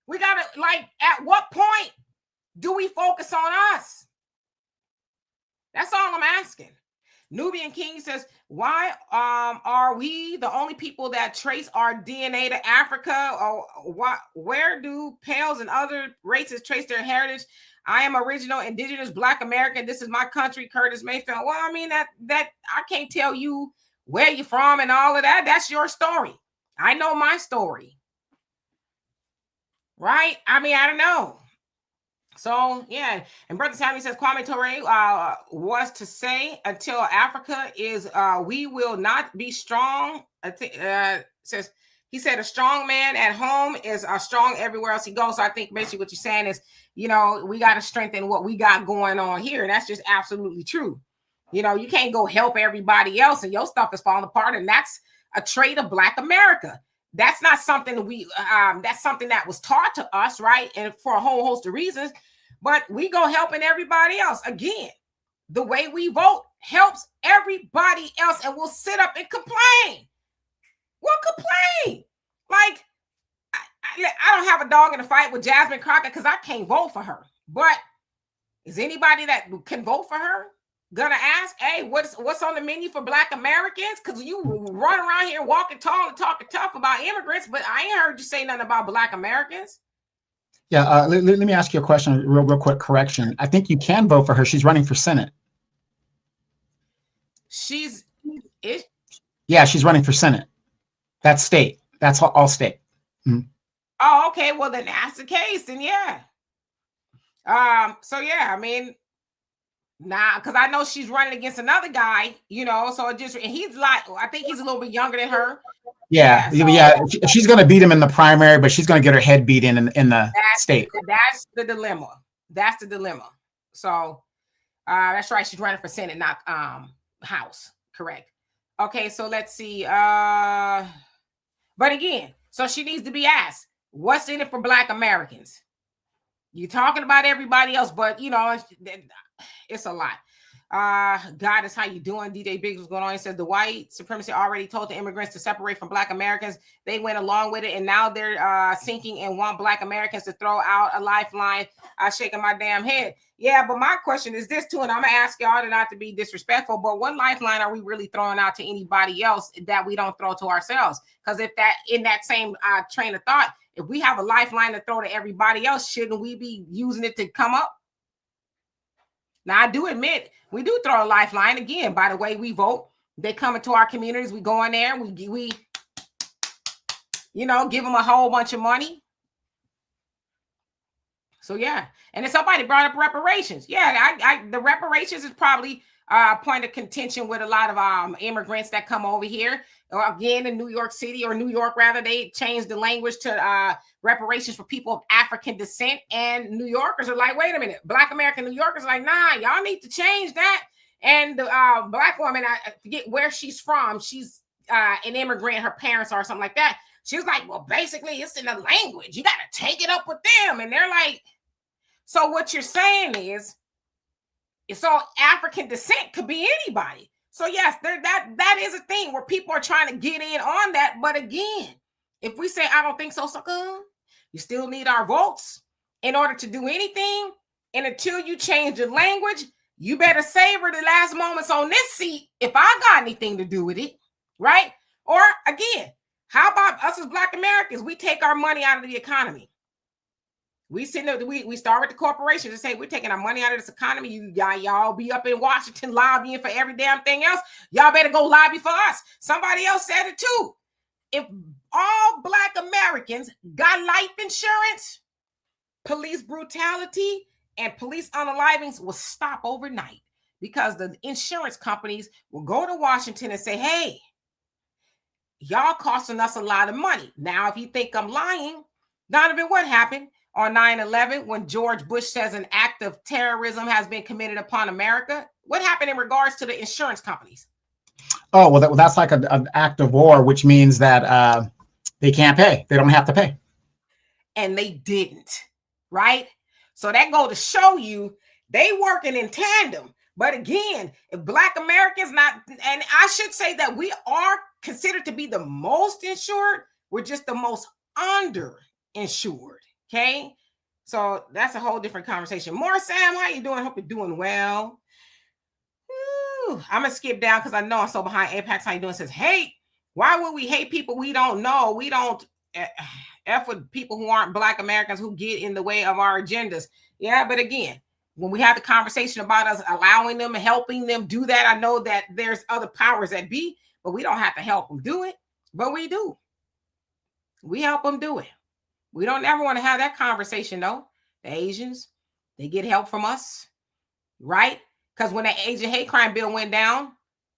We got to, like, at what point do we focus on us? That's all I'm asking. Nubian King says, why are we the only people that trace our DNA to Africa? Or where do Pales and other races trace their heritage? I am original indigenous Black American. This is my country, Curtis Mayfield. Well, I mean, that I can't tell you where you're from and all of that. That's your story. I know my story. Right? I mean, I don't know. So, yeah. And Brother Sammy says, Kwame Ture was to say, until Africa is, we will not be strong. Says, he said, a strong man at home is strong everywhere else he goes. So I think basically what you're saying is, you know, we got to strengthen what we got going on here. And that's just absolutely true. You know, you can't go help everybody else and your stuff is falling apart. And that's a trait of Black America. That's not something that that's something that was taught to us, right? And for a whole host of reasons. But we go helping everybody else. Again, the way we vote helps everybody else, and we'll sit up and complain. We'll complain. Like, I don't have a dog in a fight with Jasmine Crockett because I can't vote for her. But is anybody that can vote for her gonna ask, hey, what's on the menu for Black Americans? Because you run around here walking tall and talking tough about immigrants, but I ain't heard you say nothing about Black Americans. Yeah, let me ask you a question, real quick correction. I think you can vote for her. She's running for Senate. Yeah, she's running for Senate. That's state. That's all state. Mm-hmm. Oh, okay. Well, then that's the case. Then yeah. So yeah, I mean, because I know she's running against another guy, you know. So he's like, I think he's a little bit younger than her. Yeah. She's going to beat him in the primary, but she's going to get her head beat in the state. That's the dilemma. That's the dilemma. So that's right. She's running for Senate, not House. Correct. Okay. So let's see. But again, so she needs to be asked, what's in it for Black Americans? You're talking about everybody else, but you know, it's a lot. Goddess, how you doing? DJ Biggs, what's going on? He says the white supremacy already told the immigrants to separate from Black Americans. They went along with it, and now they're sinking and want Black Americans to throw out a lifeline. Shaking my damn head. Yeah, but my question is this too, and I'm gonna ask y'all to not to be disrespectful, but what lifeline are we really throwing out to anybody else that we don't throw to ourselves? Because if that in that same train of thought, if we have a lifeline to throw to everybody else, shouldn't we be using it to come up? Now, I do admit we do throw a lifeline. Again, by the way we vote, they come into our communities. We go in there, we you know, give them a whole bunch of money. So yeah, and then somebody brought up reparations. Yeah, the reparations is probably a point of contention with a lot of immigrants that come over here. Or again, in New York City, or New York rather, they changed the language to reparations for people of African descent. And New Yorkers are like, wait a minute, Black American New Yorkers are like, nah, y'all need to change that. And the Black woman, I forget where she's from. She's an immigrant, her parents are something like that. She was like, well, basically, it's in the language. You got to take it up with them. And they're like, so what you're saying is, so African descent could be anybody. So yes, that is a thing where people are trying to get in on that. But again, if we say, I don't think so, sucker, you still need our votes in order to do anything. And until you change your language, you better savor the last moments on this seat if I got anything to do with it, right? Or again, how about us as Black Americans? We take our money out of the economy. We start with the corporations and say, we're taking our money out of this economy. Y'all be up in Washington lobbying for every damn thing else. Y'all better go lobby for us. Somebody else said it too. If all Black Americans got life insurance, police brutality and police unalivings will stop overnight, because the insurance companies will go to Washington and say, hey, y'all costing us a lot of money. Now, if you think I'm lying, Donovan, what happened? on 9/11 when George Bush says an act of terrorism has been committed upon America? What happened in regards to the insurance companies? Oh, well, that's like an act of war, which means that they can't pay. They don't have to pay. And they didn't, right? So that go to show you they working in tandem. But again, if Black Americans not, and I should say that we are considered to be the most insured, we're just the most underinsured. Okay, so that's a whole different conversation. More Sam, how you doing? Hope you're doing well. Woo. I'm gonna skip down because I know I'm so behind. Apex, how you doing? Says, hey, why would we hate people we don't know? We don't F with people who aren't Black Americans who get in the way of our agendas. Yeah, but again, when we have the conversation about us allowing them and helping them do that, I know that there's other powers that be, but we don't have to help them do it. But we do. We help them do it. We don't ever want to have that conversation, though. The Asians, they get help from us, right? Because when the Asian hate crime bill went down,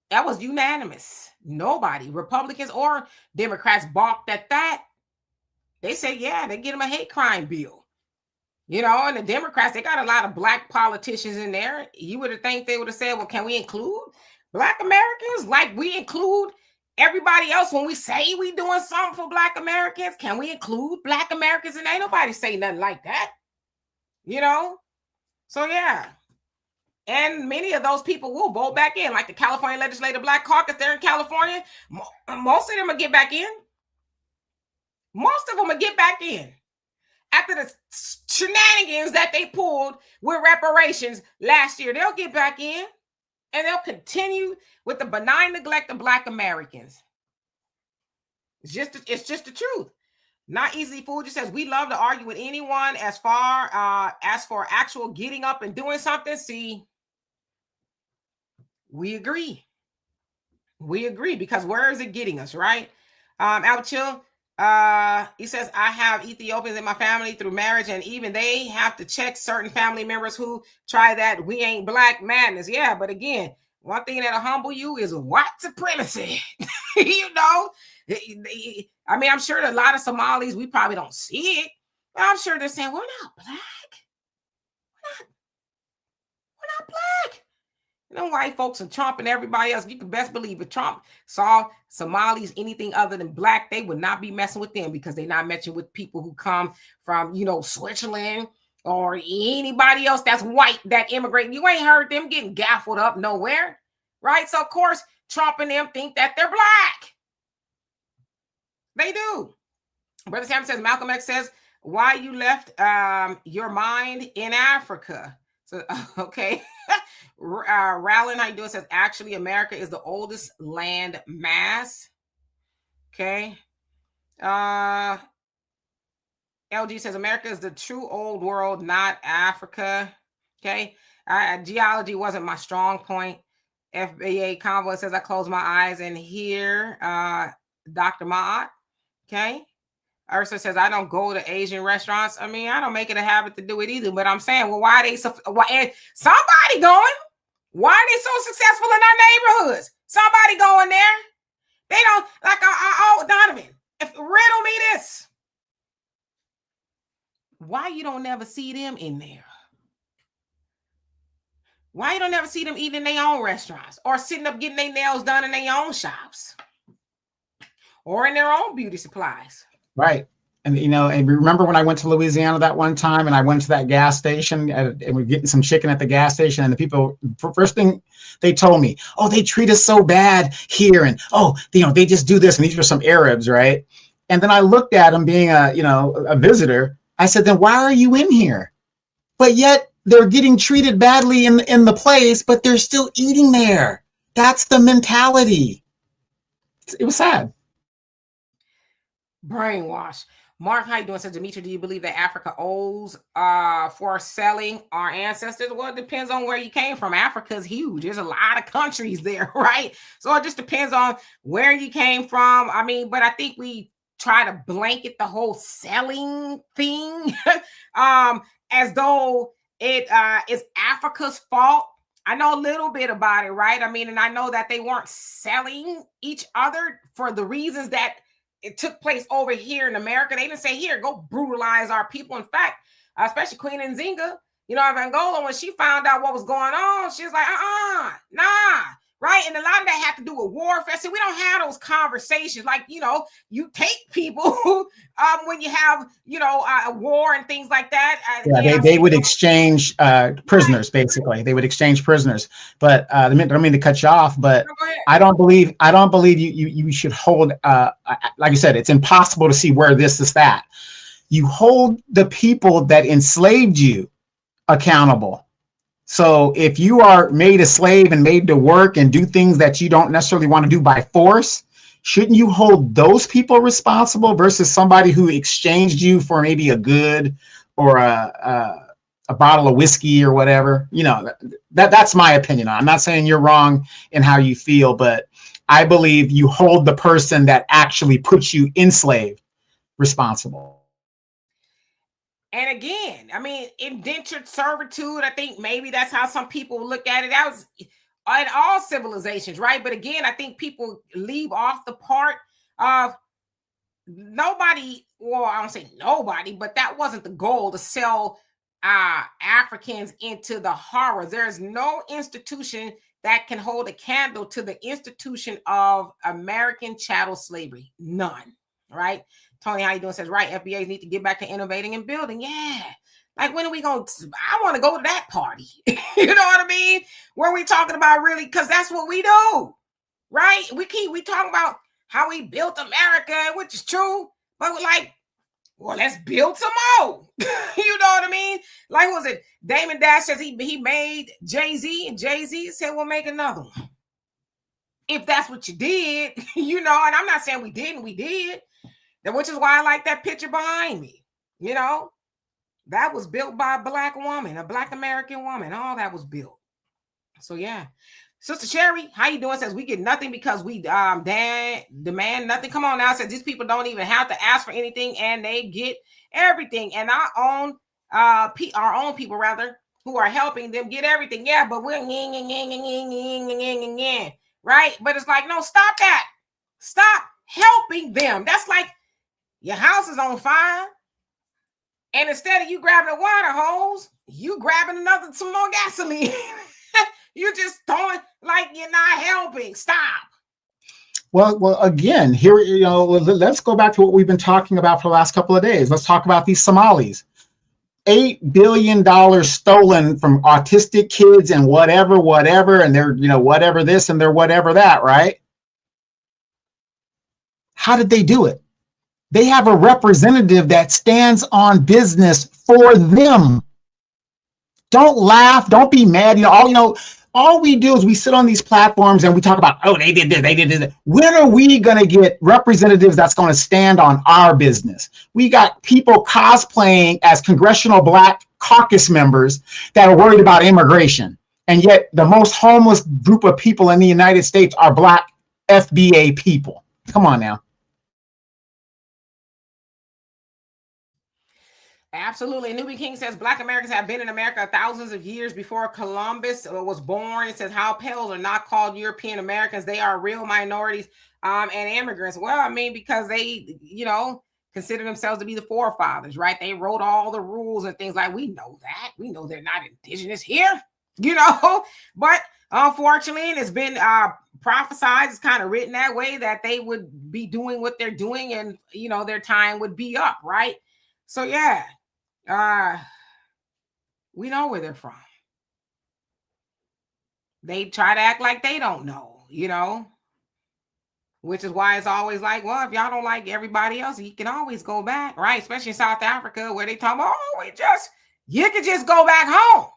that was unanimous. Nobody, Republicans or Democrats, balked at that. They said, yeah, they get them a hate crime bill. You know, and the Democrats, they got a lot of Black politicians in there. You would have think they would have said, well, can we include Black Americans like we include everybody else when we say we doing something for Black Americans? Can we include Black Americans? And ain't nobody say nothing like that, you know? So, yeah. And many of those people will vote back in, like the California Legislative Black Caucus there in California. Most of them will get back in. Most of them will get back in after the shenanigans that they pulled with reparations last year. They'll get back in and they'll continue with the benign neglect of Black Americans. It's just the truth. Not easily fooled. Just says we love to argue with anyone as far as for actual getting up and doing something. See, we agree. We agree because where is it getting us, right? Albert Chill, he says, I have Ethiopians in my family through marriage, and even they have to check certain family members who try that we ain't Black madness. Yeah, but again, one thing that'll humble you is white supremacy. You know, I mean, I'm sure that a lot of Somalis, we probably don't see it, but I'm sure they're saying, we're not Black. We're not Black. You know, white folks and Trump and everybody else, you can best believe if Trump saw Somalis anything other than Black, they would not be messing with them because they're not messing with people who come from, you know, Switzerland or anybody else that's white that immigrate. You ain't heard them getting gaffled up nowhere, right? So, of course, Trump and them think that they're Black. They do. Brother Sam says, Malcolm X says, why you left your mind in Africa? So, okay. Rowland, how you doing? Says, actually, America is the oldest land mass. Okay. LG says, America is the true old world, not Africa. Okay. Geology wasn't my strong point. FBA Convo says, I close my eyes and hear Dr. Maat. Okay. Ursa says, I don't go to Asian restaurants. I mean, I don't make it a habit to do it either, but I'm saying, well, why are they so, somebody going? Why are they so successful in our neighborhoods? Somebody going there. They don't, like, oh, Donovan, riddle me this. Why you don't never see them in there? Why you don't never see them eating in their own restaurants or sitting up getting their nails done in their own shops or in their own beauty supplies? Right. And, you know, and remember when I went to Louisiana that one time and I went to that gas station and we're getting some chicken at the gas station and the people, first thing they told me, oh, they treat us so bad here. And, oh, you know, they just do this. And these were some Arabs, right? And then I looked at them being a visitor. I said, then why are you in here? But yet they're getting treated badly in the place, but they're still eating there. That's the mentality. It was sad. Brainwash. Mark, how you doing? Says, Demetri, do you believe that Africa owes for selling our ancestors? Well, it depends on where you came from. Africa's huge. There's a lot of countries there, right? So it just depends on where you came from. I mean, but I think we try to blanket the whole selling thing as though it is Africa's fault. I know a little bit about it, right? I mean, and I know that they weren't selling each other for the reasons that it took place over here in America. They didn't say, here, go brutalize our people. In fact, especially Queen Nzinga, you know, of Angola, when she found out what was going on, she was like, nah, right? And a lot of that had to do with warfare. So we don't have those conversations. Like, you know, you take people when you have, you know, a war and things like that. Yeah, they would exchange prisoners, basically. They would exchange prisoners. But I don't mean to cut you off, but I don't believe you should hold, like I said, it's impossible to see where this is that. You hold the people that enslaved you accountable. So if you are made a slave and made to work and do things that you don't necessarily want to do by force, shouldn't you hold those people responsible versus somebody who exchanged you for maybe a good or a bottle of whiskey or whatever? You know, that's my opinion. I'm not saying you're wrong in how you feel, but I believe you hold the person that actually puts you enslaved responsible. And again, I mean, indentured servitude, I think maybe that's how some people look at it. That was in all civilizations, right? But again, I think people leave off the part of nobody, well, I don't say nobody, but that wasn't the goal, to sell Africans into the horrors. There is no institution that can hold a candle to the institution of American chattel slavery. None, right? Tony, how you doing? Says, right, FBAs need to get back to innovating and building. Yeah. Like, when are we going to, I want to go to that party. You know what I mean? Where we talking about really, because that's what we do, right? We talking about how we built America, which is true, but we're like, well, let's build some more. You know what I mean? Like, was it Damon Dash says he made Jay-Z, and Jay-Z said, we'll make another one. If that's what you did, you know, and I'm not saying we didn't, we did. Which is why I like that picture behind me. You know, that was built by a Black woman, a Black American woman. All that was built. So yeah. Sister Sherry, how you doing? Says, we get nothing because we demand nothing. Come on now. Says, these people don't even have to ask for anything and they get everything. And our own people rather, who are helping them get everything. Yeah, but we're right. But it's like, no, stop that. Stop helping them. That's like, your house is on fire, and instead of you grabbing a water hose, you grabbing some more gasoline. You just throwing, like, you're not helping. Stop. Well, again, here, you know, let's go back to what we've been talking about for the last couple of days. Let's talk about these Somalis. $8 billion stolen from autistic kids and whatever, and they're, you know, whatever this and they're whatever that, right? How did they do it? They have a representative that stands on business for them. Don't laugh. Don't be mad. All we do is we sit on these platforms and we talk about, oh, they did this, they did this. When are we going to get representatives that's going to stand on our business? We got people cosplaying as Congressional Black Caucus members that are worried about immigration. And yet the most homeless group of people in the United States are Black FBA people. Come on now. Absolutely. Newbie King says, Black Americans have been in America thousands of years before Columbus was born. It says, how pales are not called European Americans. They are real minorities and immigrants. Well, I mean, because they, you know, consider themselves to be the forefathers, right? They wrote all the rules and things like, we know that. We know they're not indigenous here, you know, but unfortunately, it's been prophesied, it's kind of written that way, that they would be doing what they're doing and, you know, their time would be up, right? So, yeah. We know where they're from. They try to act like they don't know, you know, which is why it's always like, well, if y'all don't like everybody else, you can always go back, right? Especially in South Africa, where they talk about, oh, you can just go back home,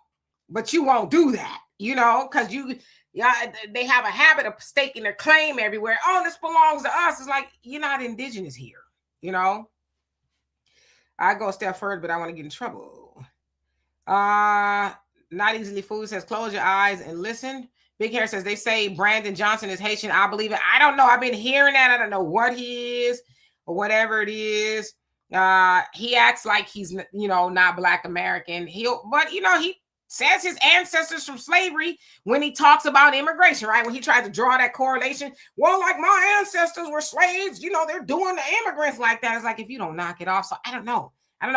but you won't do that, you know, because they have a habit of staking their claim everywhere. Oh, this belongs to us. It's like, you're not indigenous here, you know. I go a step further, but I want to get in trouble. Not easily fooled says, close your eyes and listen. Big Hair says, they say Brandon Johnson is Haitian. I believe it. I don't know. I've been hearing that. I don't know what he is or whatever it is. He acts like he's, you know, not Black American. But, you know, he says his ancestors from slavery when he talks about immigration, right? When he tried to draw that correlation, well, like my ancestors were slaves, you know, they're doing the immigrants like that. It's like, if you don't knock it off. So I don't know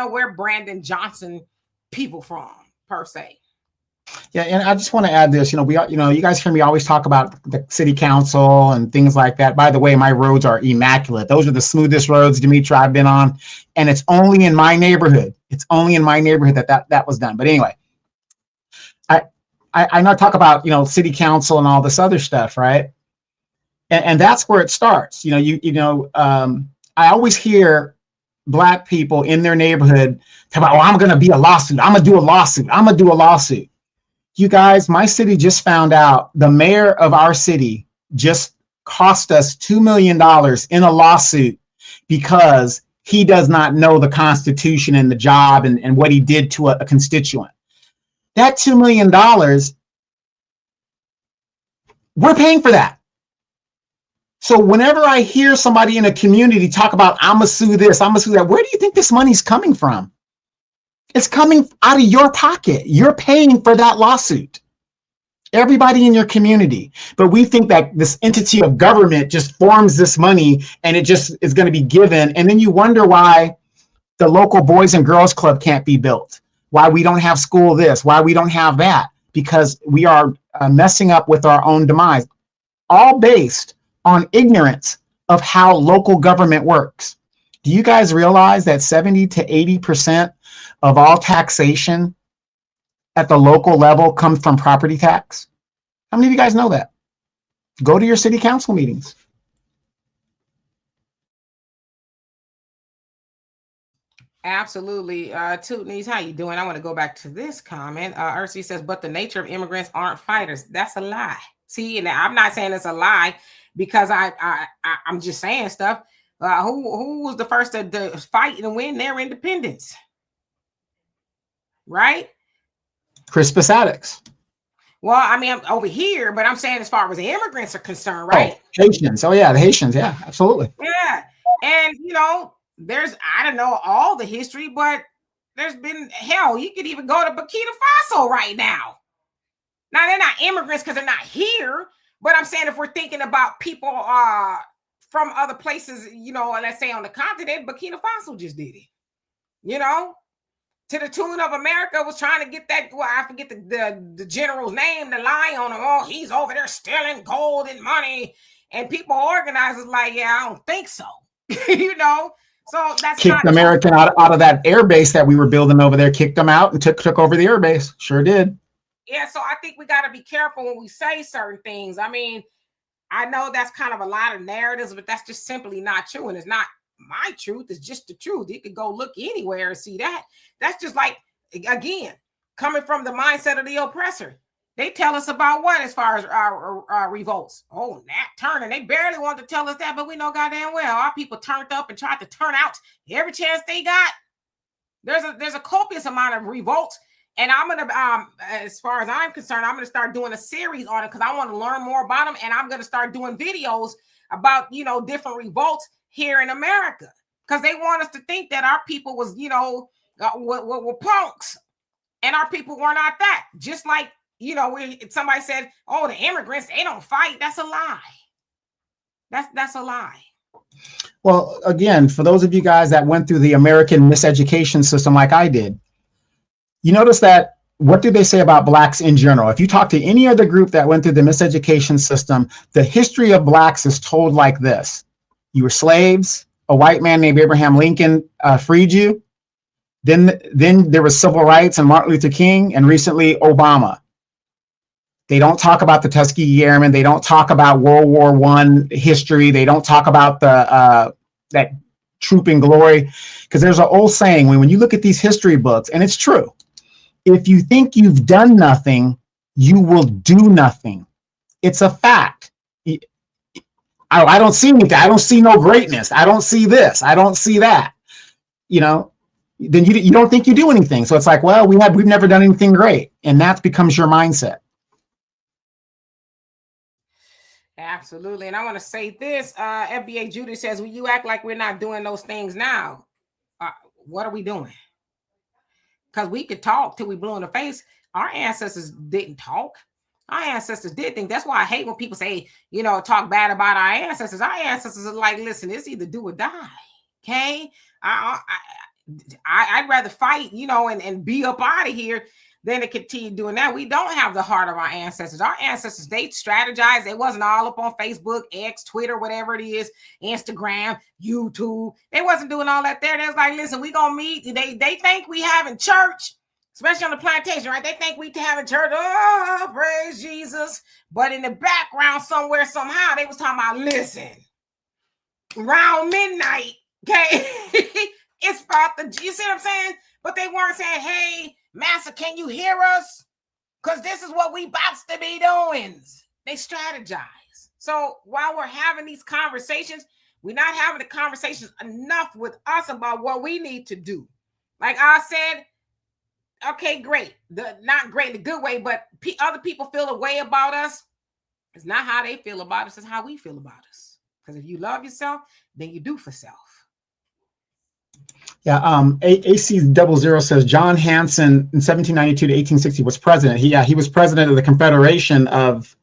where Brandon Johnson people from per se. Yeah, and I just want to add this. You guys hear me always talk about the city council and things like that. By the way, my roads are immaculate. Those are the smoothest roads, Dimitri, I've been on, and it's only in my neighborhood. It's only in my neighborhood that was done. But anyway, I not talk about city council and all this other stuff, right? And that's where it starts. I always hear Black people in their neighborhood talk about, I'm going to be a lawsuit. I'm going to do a lawsuit. I'm going to do a lawsuit. You guys, my city just found out the mayor of our city just cost us $2 million in a lawsuit because he does not know the Constitution and the job and what he did to a constituent. That $2 million, we're paying for that. So whenever I hear somebody in a community talk about, I'm going to sue this, I'm going to sue that, where do you think this money's coming from? It's coming out of your pocket. You're paying for that lawsuit. Everybody in your community. But we think that this entity of government just forms this money and it just is going to be given. And then you wonder why the local Boys and Girls Club can't be built, why we don't have school this, why we don't have that, because we are messing up with our own demise, all based on ignorance of how local government works. Do you guys realize that 70 to 80% of all taxation at the local level comes from property tax? How many of you guys know that? Go to your city council meetings. Absolutely. Tootnies, how you doing? I want to go back to this comment. Ursi says, but the nature of immigrants aren't fighters. That's a lie. See, and I'm not saying it's a lie because I'm just saying stuff. Who was the first to fight and win their independence? Right? Crispus Attucks. Well, I mean, I'm over here, but I'm saying as far as the immigrants are concerned, right? Oh, Haitians. Oh, yeah, the Haitians. Yeah, absolutely. Yeah. And, I don't know all the history, but there's been, hell, you could even go to Burkina Faso right now. Now, they're not immigrants because they're not here, but I'm saying if we're thinking about people from other places, let's say on the continent, Burkina Faso just did it, to the tune of America was trying to get that, well, I forget the general's name, the lie on him. Oh, he's over there stealing gold and money. And people organizers like, yeah, I don't think so. So that's kicked American out of that air base that we were building over there, kicked them out and took over the air base. Sure did. Yeah, so I think we got to be careful when we say certain things. I mean, I know that's kind of a lot of narratives, but that's just simply not true. And it's not my truth. It's just the truth. You could go look anywhere and see that. That's just like, again, coming from the mindset of the oppressor. They tell us about what as far as our revolts? Oh, Nat Turner. They barely want to tell us that, but we know goddamn well our people turned up and tried to turn out every chance they got. There's a copious amount of revolts. And I'm going to, as far as I'm concerned, I'm going to start doing a series on it because I want to learn more about them. And I'm going to start doing videos about, different revolts here in America because they want us to think that our people was, were punks and our people were not that. Just like, somebody said, oh, the immigrants, they don't fight. That's a lie. That's a lie. Well, again, for those of you guys that went through the American miseducation system like I did, you notice that what do they say about Blacks in general? If you talk to any other group that went through the miseducation system, the history of Blacks is told like this. You were slaves. A white man named Abraham Lincoln freed you. Then there was civil rights and Martin Luther King, and recently Obama. They don't talk about the Tuskegee Airmen. They don't talk about World War I history. They don't talk about that trooping glory, because there's an old saying when you look at these history books, and it's true. If you think you've done nothing, you will do nothing. It's a fact. I don't see anything. I don't see no greatness. I don't see this. I don't see that. Then you don't think you do anything. So it's like, well, we've never done anything great, and that becomes your mindset. Absolutely. And I want to say this, FBA Judy says, well, you act like we're not doing those things now. What are we doing? Because we could talk till we blue in the face. Our ancestors didn't talk. Our ancestors did think. That's why I hate when people say, you know, talk bad about our ancestors. Our ancestors are like, listen, it's either do or die. Okay. I'd rather fight, you know, and be up out of here than to continue doing that. We don't have the heart of our ancestors. Our ancestors, they strategized. They wasn't all up on Facebook, X, Twitter, whatever it is, Instagram, YouTube. They wasn't doing all that there. They was like, listen, we gonna meet. They think we having church, especially on the plantation, right? They think we having church. Oh, praise Jesus. But in the background somewhere, somehow, they was talking about, listen, around midnight, okay? It's about you see what I'm saying? But they weren't saying, hey, Master, can you hear us? Because this is what we about to be doing. They strategize. So while we're having these conversations, we're not having the conversations enough with us about what we need to do. Like I said, okay, great. Not great in a good way, but other people feel a way about us. It's not how they feel about us, it's how we feel about us. Because if you love yourself, then you do for self. Yeah, AC00 says John Hanson in 1792 to 1860 was president. He was president of the Confederation of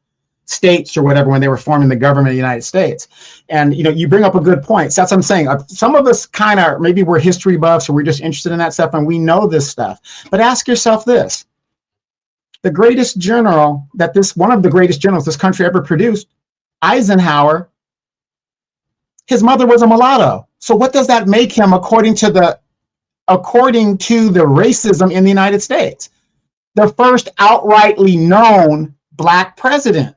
States or whatever when they were forming the government of the United States. And, you know, you bring up a good point. So that's what I'm saying. Some of us kind of, maybe we're history buffs or we're just interested in that stuff and we know this stuff. But ask yourself this. The greatest general one of the greatest generals this country ever produced, Eisenhower, his mother was a mulatto. So what does that make him according to the racism in the United States? The first outrightly known Black president.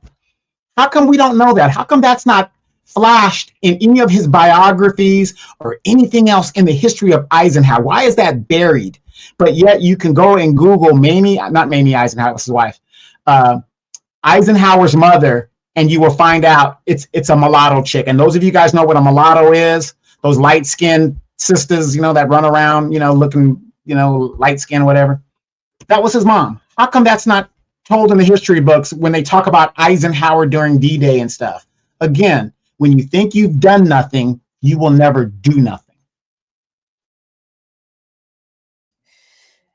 How come we don't know that? How come that's not flashed in any of his biographies or anything else in the history of Eisenhower? Why is that buried? But yet you can go and Google not Mamie Eisenhower, was his wife, Eisenhower's mother, and you will find out it's a mulatto chick. And those of you guys know what a mulatto is, those light-skinned sisters, you know, that run around, you know, looking, you know, light-skinned, whatever. That was his mom. How come that's not told in the history books when they talk about Eisenhower during D-Day and stuff? Again, when you think you've done nothing, you will never do nothing.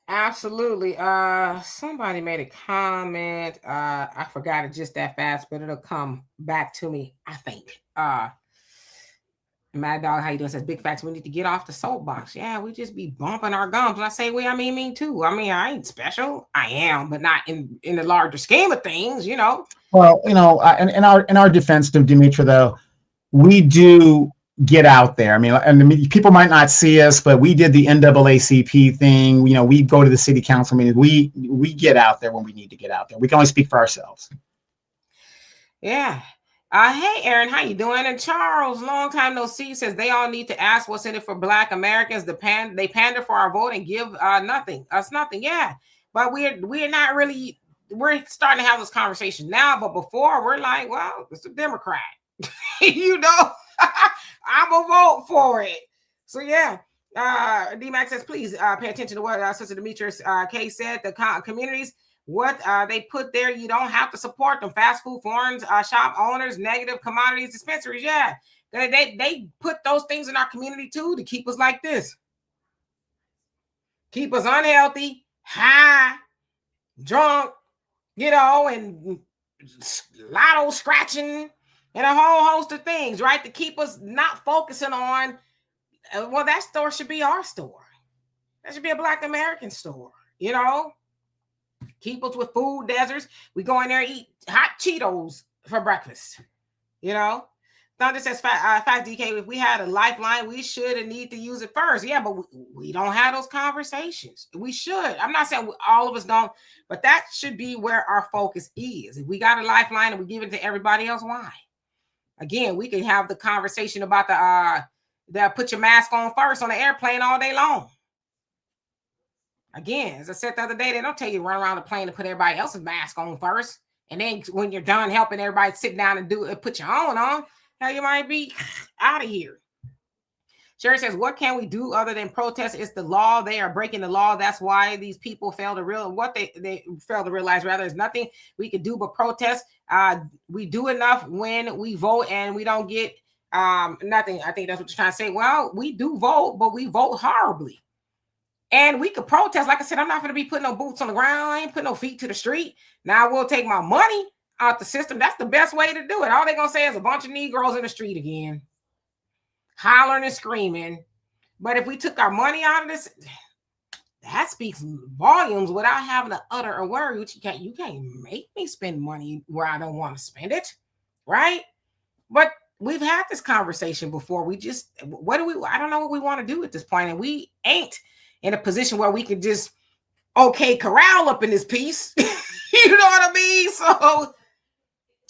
Absolutely. Somebody made a comment. I forgot it just that fast, but it'll come back to me, I think. Mad Dog, how you doing? Says big facts. We need to get off the soapbox. Yeah, we just be bumping our gums. When I say we, I mean me too. I mean, I ain't special. I am, but not in the larger scheme of things, you know. Well, you know, in our defense, Demetra, though, we do get out there. I mean, people might not see us, but we did the NAACP thing. You know, we go to the city council meetings. We get out there when we need to get out there. We can only speak for ourselves. Yeah. Hey, Aaron, how you doing? And Charles, long time no see, says they all need to ask what's in it for Black Americans. They pander for our vote and give nothing. Yeah, but we're not really. We're starting to have this conversation now, but before we're like, well, it's a Democrat. You know, I'm gonna vote for it. So yeah. D-Max says, please pay attention to what Sister Demetrius K said. The communities, what they put there, you don't have to support them. Fast food, foreign shop owners, negative commodities, dispensaries. Yeah, they put those things in our community too to keep us like this, keep us unhealthy, high, drunk, you know, and lotto scratching and a whole host of things, right? To keep us not focusing on, well, that store should be our store. That should be a Black American store, you know? Keep us with food deserts. We go in there and eat hot Cheetos for breakfast, you know? Thunder says, Fact DK, if we had a lifeline, we should and need to use it first. Yeah, but we don't have those conversations. We should. I'm not saying all of us don't, but that should be where our focus is. If we got a lifeline and we give it to everybody else, why? Again, we can have the conversation about the put your mask on first on the airplane all day long. Again, as I said the other day, they don't tell you to run around the plane and put everybody else's mask on first. And then when you're done helping everybody sit down and do it, put your own on, hell, you might be out of here. Sherry says, what can we do other than protest? It's the law. They are breaking the law. That's why these people fail to realize rather is nothing we can do but protest. We do enough when we vote and we don't get nothing. I think that's what you're trying to say. Well, we do vote, but we vote horribly. And we could protest. Like I said, I'm not going to be putting no boots on the ground. I ain't putting no feet to the street. Now I will take my money out the system. That's the best way to do it. All they're going to say is a bunch of Negroes in the street again, hollering and screaming. But if we took our money out of this, that speaks volumes without having to utter a word. Which you can't make me spend money where I don't want to spend it, right? But we've had this conversation before. I don't know what we want to do at this point, and we ain't in a position where we can just corral up in this piece. You know what I mean? So,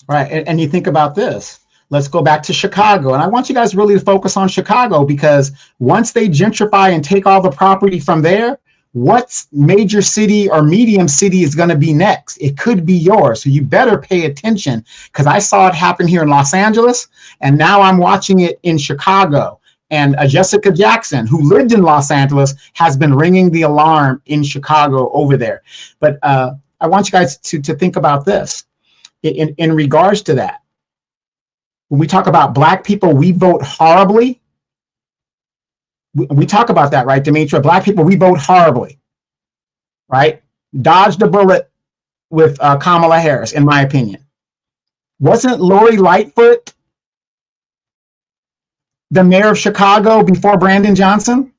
right. And you think about this. Let's go back to Chicago. And I want you guys really to focus on Chicago, because once they gentrify and take all the property from there, what major city or medium city is going to be next? It could be yours. So you better pay attention, because I saw it happen here in Los Angeles, and now I'm watching it in Chicago. And Jessica Jackson, who lived in Los Angeles, has been ringing the alarm in Chicago over there. But I want you guys to think about this in regards to that. When we talk about Black people, we vote horribly. We talk about that, right, Demetra? Black people, we vote horribly, right? Dodged a bullet with Kamala Harris, in my opinion. Wasn't Lori Lightfoot the mayor of Chicago before Brandon Johnson?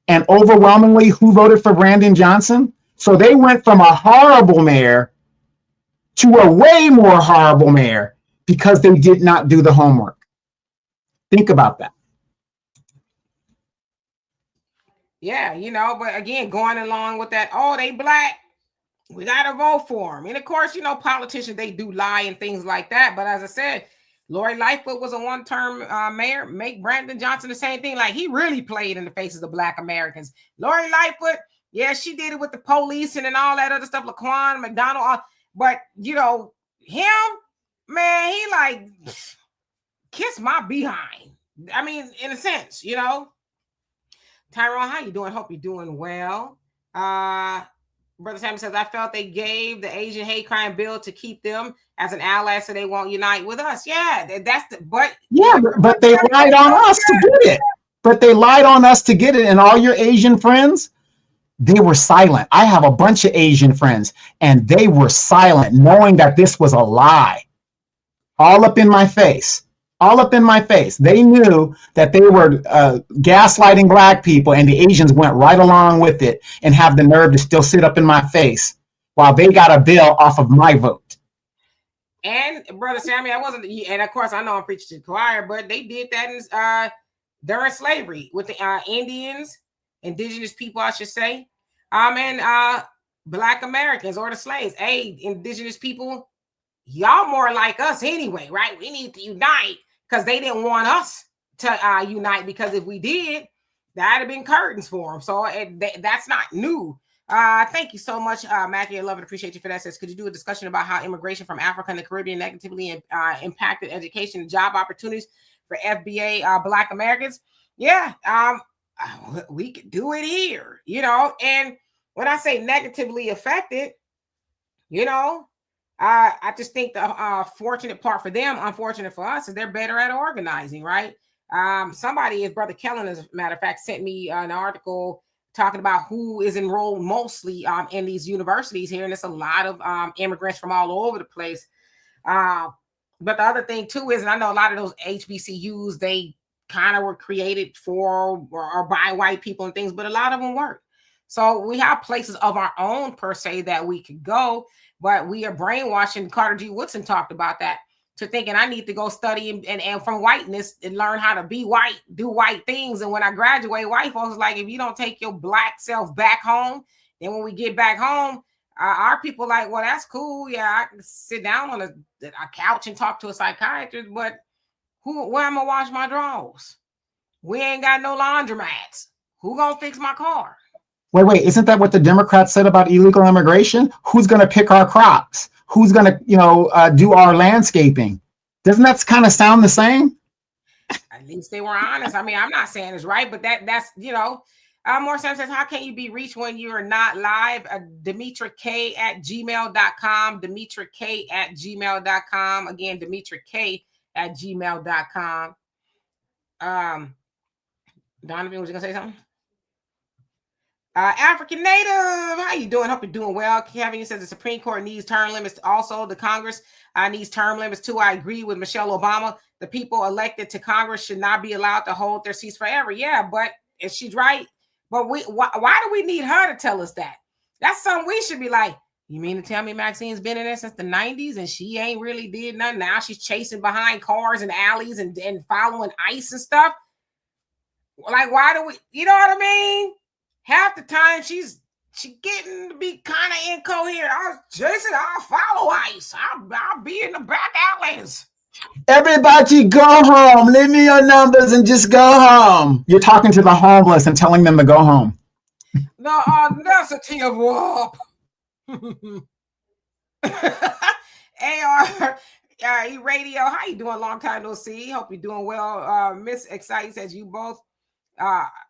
And overwhelmingly, who voted for Brandon Johnson? So they went from a horrible mayor to a way more horrible mayor because they did not do the homework. Think about that. yeah, but again, going along with that, they Black, we got to vote for them. And of course, politicians, they do lie and things like that. But as I said, Lori Lightfoot was a one-term mayor. Make Brandon Johnson the same thing. Like, he really played in the faces of Black Americans. Lori Lightfoot, yeah, she did it with the police and all that other stuff. Laquan McDonald, but him, man, he like kiss my behind. I mean, in a sense, Tyrone, how you doing? Hope you're doing well. Brother Sammy says, I felt they gave the Asian hate crime bill to keep them as an ally, so they won't unite with us. Yeah, but they lied on us to get it. But they lied on us to get it. And all your Asian friends, they were silent. I have a bunch of Asian friends, and they were silent, knowing that this was a lie. All up in my face. All up in my face. They knew that they were gaslighting Black people, and the Asians went right along with it and have the nerve to still sit up in my face while they got a bill off of my vote. And Brother Sammy, and of course I know I'm preaching to the choir, but they did that during slavery with the Indians, indigenous people, I should say, and Black Americans or the slaves. Hey, indigenous people, y'all more like us anyway, right? We need to unite, because they didn't want us to unite, because if we did, that'd have been curtains for them. So that's not new. Thank you so much, Mackie. I love and appreciate you for that. Says, could you do a discussion about how immigration from Africa and the Caribbean negatively impacted education and job opportunities for FBA Black Americans? Yeah, we could do it here, and when I say negatively affected, I just think the fortunate part for them, unfortunate for us, is they're better at organizing, right? Somebody, his brother Kellen, as a matter of fact, sent me an article talking about who is enrolled mostly in these universities here, and it's a lot of immigrants from all over the place. But the other thing too is, and I know a lot of those HBCUs, they kind of were created for or by white people and things, but a lot of them weren't. So we have places of our own per se that we could go, but we are brainwashing. Carter G. Woodson talked about that, to thinking I need to go study and from whiteness and learn how to be white, do white things. And when I graduate, white folks was like, if you don't take your Black self back home, then when we get back home, our people like, well, that's cool. Yeah, I can sit down on a couch and talk to a psychiatrist, but where am I gonna wash my drawers? We ain't got no laundromats. Who gonna fix my car? Wait, isn't that what the Democrats said about illegal immigration? Who's going to pick our crops? Who's going to, do our landscaping? Doesn't that kind of sound the same? At least they were honest. I mean, I'm not saying it's right, but that's, more sense says, how can you be reached when you're not live? DemetraK@gmail.com, DemetraK@gmail.com. Again, DemetraK@gmail.com. Donovan, was you going to say something? African Native, how you doing? Hope you're doing well. Kevin says the Supreme Court needs term limits. Also, the Congress needs term limits too. I agree with Michelle Obama. The people elected to Congress should not be allowed to hold their seats forever. Yeah, but if she's right, but why do we need her to tell us that? That's something we should be like, you mean to tell me Maxine's been in there since the 90s and she ain't really did nothing? Now she's chasing behind cars and alleys and following ICE and stuff. Like, why do we, you know what I mean? Half the time she getting to be kind of incoherent. Jason, I'll follow ICE. I'll be in the back alleys. Everybody go home. Leave me your numbers and just go home. You're talking to the homeless and telling them to go home. The necessity of WAP. AR Radio, how you doing? Long time no see. Hope you're doing well. Miss Exciting says you both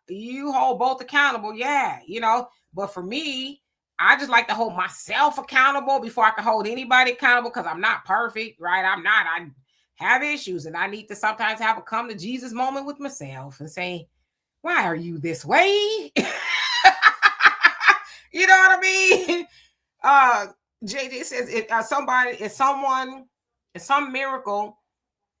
you hold both accountable. Yeah, you know, but for me, I just like to hold myself accountable before I can hold anybody accountable, because I'm not perfect, right? I have issues, and I need to sometimes have a come to Jesus moment with myself and say, why are you this way? You know what I mean? JJ says if some miracle,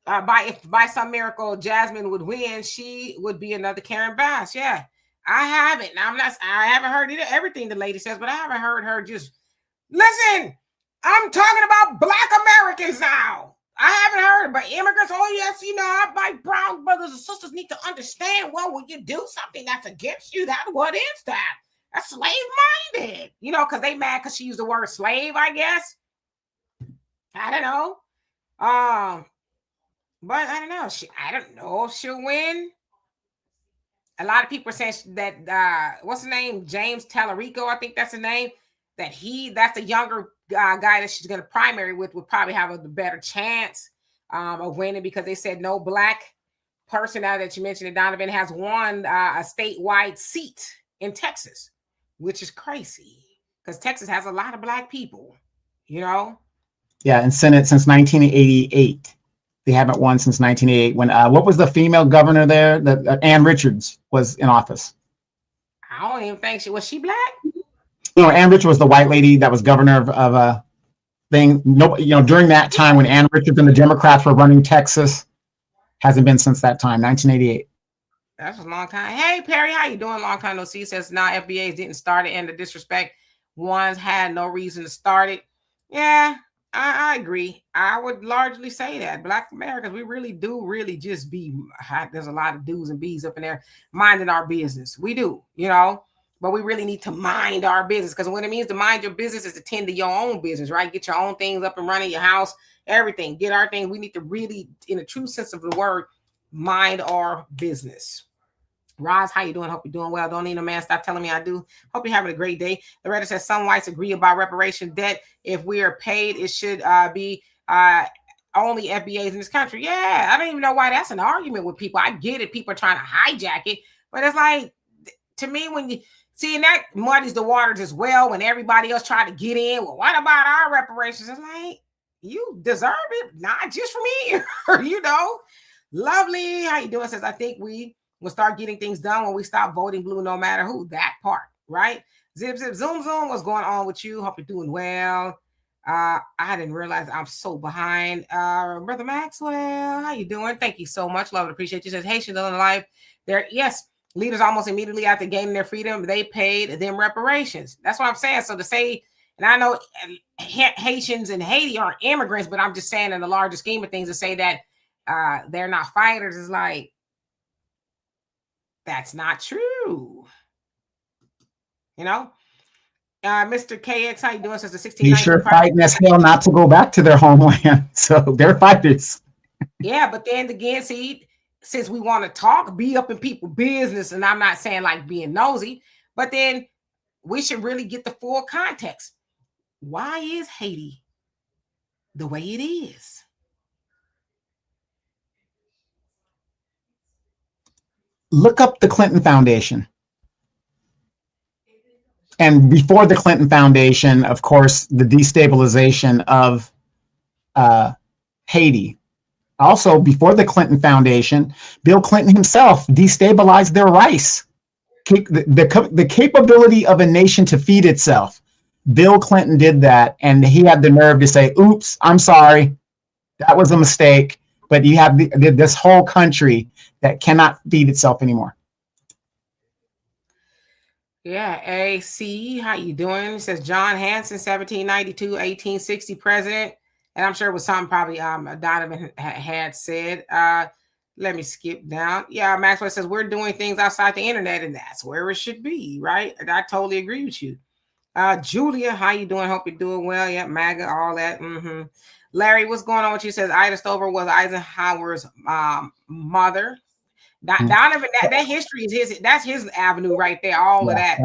by some miracle Jasmine would win, she would be another Karen Bass. Yeah, I haven't. I haven't heard everything the lady says, but I haven't heard her just listen. I'm talking about Black Americans now. I haven't heard, but immigrants. Oh yes, you know, my brown brothers and sisters need to understand. Well, when you do something that's against you, what is that? That's slave-minded, you know, because they mad because she used the word slave, I guess. I don't know. But I don't know. I don't know if she'll win. A lot of people are saying that what's his name? James Tallarico, I think that's his name. That's the younger guy that she's going to primary with, would probably have a better chance of winning, because they said no Black person, now that you mentioned it, Donovan, has won a statewide seat in Texas, which is crazy because Texas has a lot of Black people, you know? Yeah, in Senate since 1988. They haven't won since 1988. When what was the female governor there? Ann Richards was in office. I don't even think was she Black? No, Ann Richards was the white lady that was governor of a thing. No, you know, during that time when Ann Richards and the Democrats were running Texas, hasn't been since that time, 1988. That's a long time. Hey Perry, how you doing? Long time no see. Says now FBAs didn't start it, and the disrespect ones had no reason to start it. Yeah, I agree. I would largely say that Black Americans, we really just be, there's a lot of do's and be's up in there minding our business. We do, you know, but we really need to mind our business, because what it means to mind your business is to tend to your own business, right? Get your own things up and running, your house, everything, get our things. We need to really, in a true sense of the word, mind our business. Roz, how you doing? Hope you're doing well. Don't need a man. Stop telling me I do. Hope you're having a great day. The Reddit says some whites agree about reparation debt. If we are paid, it should be only FBAs in this country. Yeah, I don't even know why that's an argument with people. I get it. People are trying to hijack it. But it's like, to me, when you see, and that muddies the waters as well, when everybody else tried to get in. Well, what about our reparations? It's like, you deserve it, not just from here. You know, Lovely, how you doing? Says, I think we will start getting things done when we stop voting blue, no matter who. That part, right? Zip, zip, zoom, zoom. What's going on with you? Hope you're doing well. I didn't realize I'm so behind. Brother Maxwell, how you doing? Thank you so much. Love and appreciate you. Says, Haitians on life. There, yes, leaders almost immediately after gaining their freedom, they paid them reparations. That's what I'm saying. So to say, and I know Haitians and Haiti aren't immigrants, but I'm just saying in the larger scheme of things, to say that they're not fighters is like, that's not true. You know, Mr. KX, how you doing? Since the 16, he's sure fighting as hell not to go back to their homeland. So they're fighters. Yeah, but then again, see, since we want to talk, be up in people's business, and I'm not saying like being nosy, but then we should really get the full context. Why is Haiti the way it is? Look up the Clinton Foundation. And before the Clinton Foundation, of course, the destabilization of Haiti. Also, before the Clinton Foundation, Bill Clinton himself destabilized their rice the capability of a nation to feed itself. Bill Clinton did that, and he had the nerve to say, "Oops, I'm sorry, that was a mistake." But you have this whole country that cannot feed itself anymore. Yeah, AC, how you doing? It says John Hanson, 1792, 1860 president. And I'm sure it was something probably Donovan had said. Let me skip down. Yeah, Maxwell says we're doing things outside the internet, and that's where it should be, right? And I totally agree with you. Julia, how you doing? Hope you're doing well. Yeah, MAGA, all that. Larry, what's going on with you? Says Ida Stover was Eisenhower's mother. Donovan, that history is that's his avenue right there. All of that.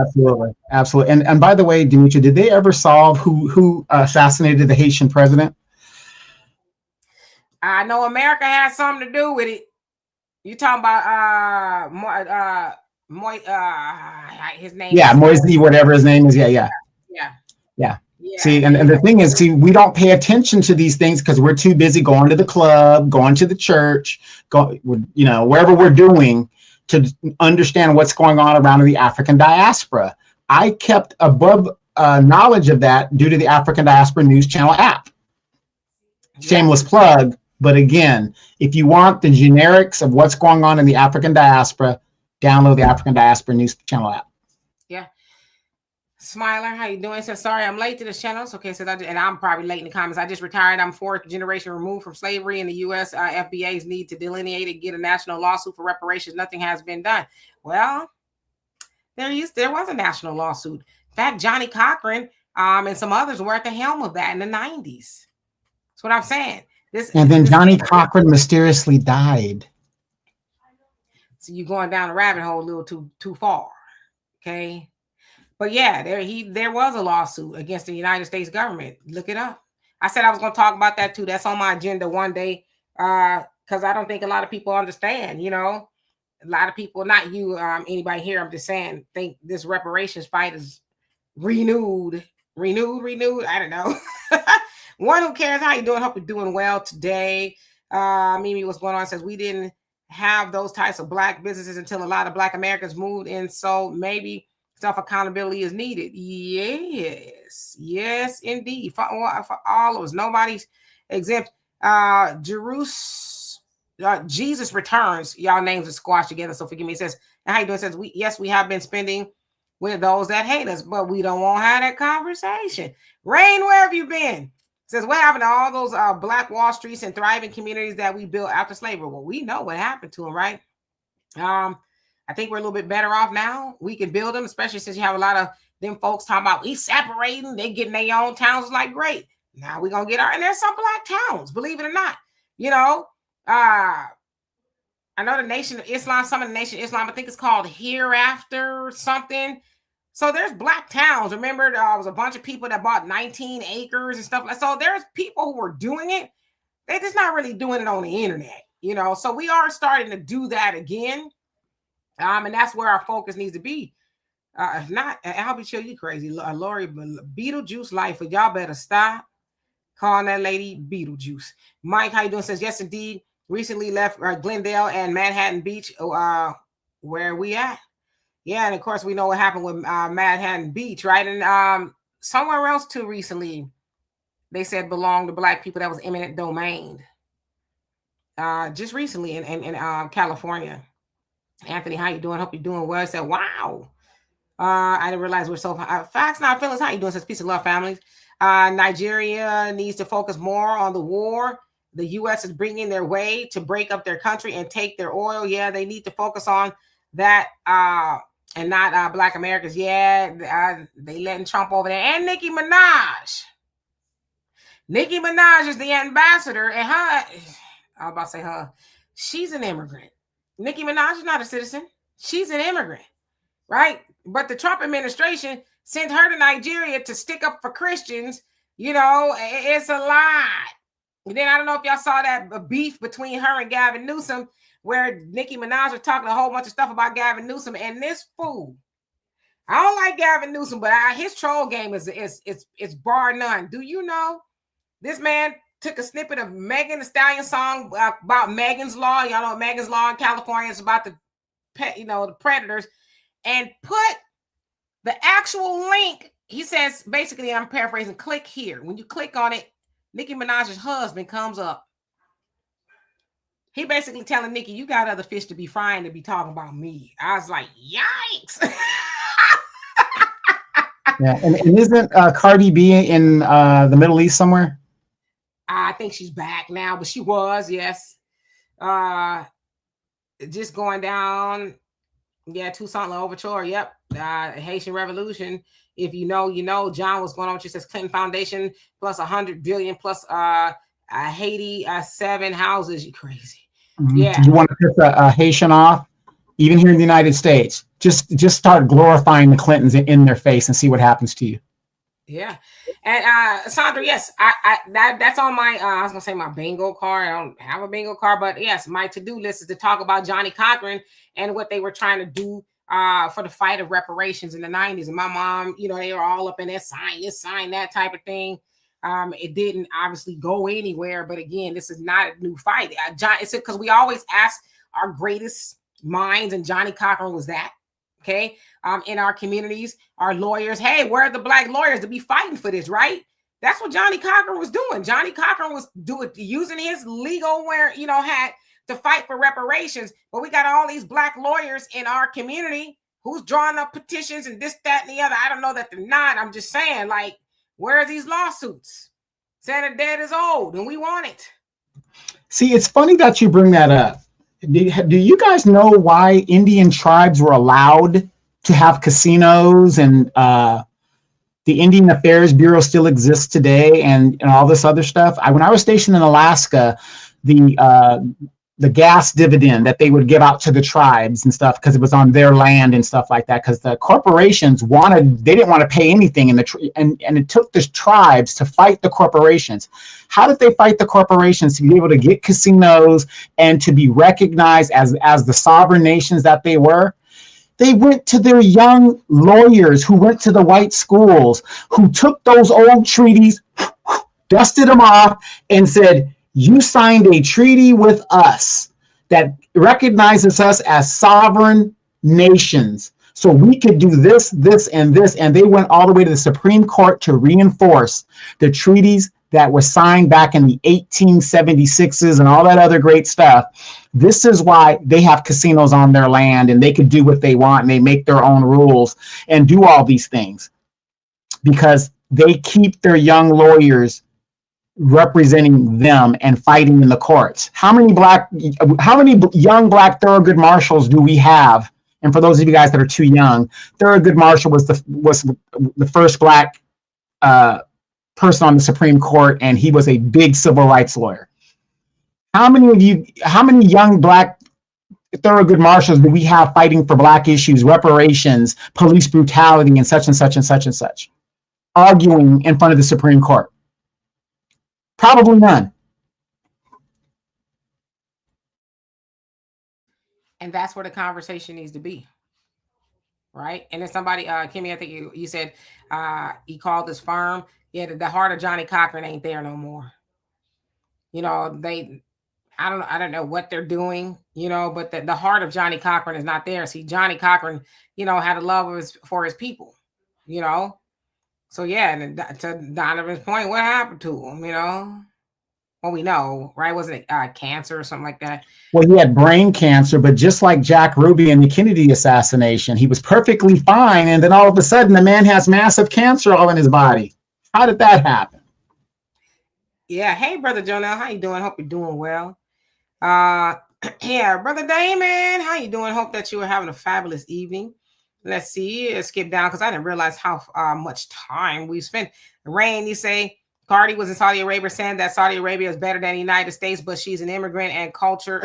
Absolutely. And by the way, Dimitri, did they ever solve who assassinated the Haitian president? I know America has something to do with it. You talking about his name? Yeah, Moisey, whatever his name is. Yeah. See, and the thing is, we don't pay attention to these things because we're too busy going to the club, going to the church, wherever we're doing to understand what's going on around in the African diaspora. I kept above knowledge of that due to the African Diaspora News Channel app. Shameless plug, but again, if you want the generics of what's going on in the African diaspora, download the African Diaspora News Channel app. Yeah. Smiler, how you doing? Says, sorry, I'm late to the channel. Okay, says and I'm probably late in the comments. I just retired. I'm fourth generation removed from slavery in the U.S. FBA's need to delineate and get a national lawsuit for reparations. Nothing has been done. Well, there was a national lawsuit. In fact, Johnny Cochran and some others were at the helm of that in the 90s. That's what I'm saying. Johnny Cochran mysteriously died. So you're going down the rabbit hole a little too far. Okay. But yeah, there was a lawsuit against the United States government. Look it up. I said I was going to talk about that too. That's on my agenda one day because I don't think a lot of people understand, A lot of people, not you, anybody here, I'm just saying, think this reparations fight is renewed. I don't know. One who cares. How you doing? Hope you're doing well today. Mimi, what's going on? Says we didn't have those types of Black businesses until a lot of Black Americans moved in. So maybe self-accountability is needed. Yes, indeed. For all of us, nobody's exempt. Jesus returns. Y'all names are squashed together. So forgive me. It says, how you doing? It says we have been spending with those that hate us, but we don't want to have that conversation. Rain, where have you been? It says, what happened to all those Black Wall Streets and thriving communities that we built after slavery? Well, we know what happened to them, right? I think we're a little bit better off now. We can build them, especially since you have a lot of them folks talking about we separating, they getting their own towns. It's like, great. Now we're going to get and there's some Black towns, believe it or not. I know the Nation of Islam, some of the Nation of Islam, I think it's called Hereafter or something. So there's Black towns. Remember, there was a bunch of people that bought 19 acres and stuff like that. So there's people who were doing it. They're just not really doing it on the internet, So we are starting to do that again. And that's where our focus needs to be. If not, I'll be sure you crazy. Lori, Beetlejuice life. Y'all better stop calling that lady Beetlejuice. Mike, how you doing? Says, yes, indeed. Recently left Glendale and Manhattan Beach. Where are we at? Yeah, and of course, we know what happened with Manhattan Beach, right? And somewhere else too recently, they said belonged to Black people. That was eminent domain. Just recently in California. Anthony, how you doing? Hope you're doing well. I said, wow. I didn't realize we're so facts now. Feelings, how you doing? Says peace and love, families. Nigeria needs to focus more on the war. The U.S. is bringing their way to break up their country and take their oil. Yeah, they need to focus on that and not Black Americans. Yeah, they letting Trump over there. And Nicki Minaj. Nicki Minaj is the ambassador. And I was about to say her. She's an immigrant. Nicki Minaj is not a citizen. She's an immigrant, right? But the Trump administration sent her to Nigeria to stick up for Christians. It's a lie. And then I don't know if y'all saw that beef between her and Gavin Newsom, where Nicki Minaj was talking a whole bunch of stuff about Gavin Newsom and this fool. I don't like Gavin Newsom, but his troll game is bar none. Do you know this man took a snippet of Megan Thee Stallion song about Megan's Law. Y'all know Megan's Law in California is about the predators. and put the actual link. He says, basically, I'm paraphrasing, click here. When you click on it, Nicki Minaj's husband comes up. He basically telling Nicki, you got other fish to be frying to be talking about me. I was like, yikes. Yeah, and isn't Cardi B in the Middle East somewhere? I think she's back now, but she was, yes. Just going down. Yeah, Toussaint Louverture. Yep. Haitian Revolution. If you know, you know. John, what's going on? She says Clinton Foundation plus 100 billion plus Haiti 7 houses. You crazy? Mm-hmm. Yeah. You want to piss a Haitian off? Even here in the United States, just start glorifying the Clintons in their face and see what happens to you. Yeah. And Sandra, yes, that's on my I was gonna say my bingo card. I don't have a bingo card, but yes, my to-do list is to talk about Johnny Cochran and what they were trying to do for the fight of reparations in the 90s. And my mom, you know, they were all up in that sign, that type of thing. It didn't obviously go anywhere, but again, this is not a new fight. It's because we always ask our greatest minds, and Johnny Cochran was that. Okay. In our communities, our lawyers, hey, where are the black lawyers to be fighting for this, right? That's what Johnny Cochran was doing. Johnny Cochran was using his legal hat to fight for reparations. But we got all these black lawyers in our community who's drawing up petitions and this, that, and the other. I don't know that they're not. I'm just saying, like, where are these lawsuits? Saying the dead is old and we want it. See, it's funny that you bring that up. Do you guys know why Indian tribes were allowed to have casinos and the Indian Affairs Bureau still exists today and all this other stuff? When I was stationed in Alaska, the gas dividend that they would give out to the tribes and stuff, because it was on their land and stuff like that, because the corporations they didn't want to pay anything and it took the tribes to fight the corporations. How did they fight the corporations to be able to get casinos and to be recognized as the sovereign nations that they were? They went to their young lawyers who went to the white schools, who took those old treaties, dusted them off, and said, you signed a treaty with us that recognizes us as sovereign nations. So we could do this, this, and this. And they went all the way to the Supreme Court to reinforce the treaties that were signed back in the 1876s and all that other great stuff. This is why they have casinos on their land and they can do what they want and they make their own rules and do all these things because they keep their young lawyers representing them and fighting in the courts. How many young black Thurgood Marshals do we have? And for those of you guys that are too young, Thurgood Marshall was the first black person on the Supreme Court, and he was a big civil rights lawyer. How many young black Thurgood Marshals do we have fighting for black issues, reparations, police brutality, and such and such and such and such, arguing in front of the Supreme Court? Probably none. And that's where the conversation needs to be. Right. And then somebody, Kimmy, I think you said he called his firm. Yeah, the heart of Johnny Cochran ain't there no more. You know, I don't know what they're doing, but the heart of Johnny Cochran is not there. See, Johnny Cochran, had a love for his people, So yeah, and to Donovan's point, what happened to him, Well, we know, right? Wasn't it cancer or something like that? Well, he had brain cancer, but just like Jack Ruby in the Kennedy assassination, he was perfectly fine. And then all of a sudden, the man has massive cancer all in his body. How did that happen? Yeah. Hey, Brother Jonelle, how you doing? Hope you're doing well. Yeah, Brother Damon, how you doing? Hope that you were having a fabulous evening. Let's see. Let's skip down because I didn't realize how much time we spent. Rain, you say, Cardi was in Saudi Arabia saying that Saudi Arabia is better than the United States, but she's an immigrant and culture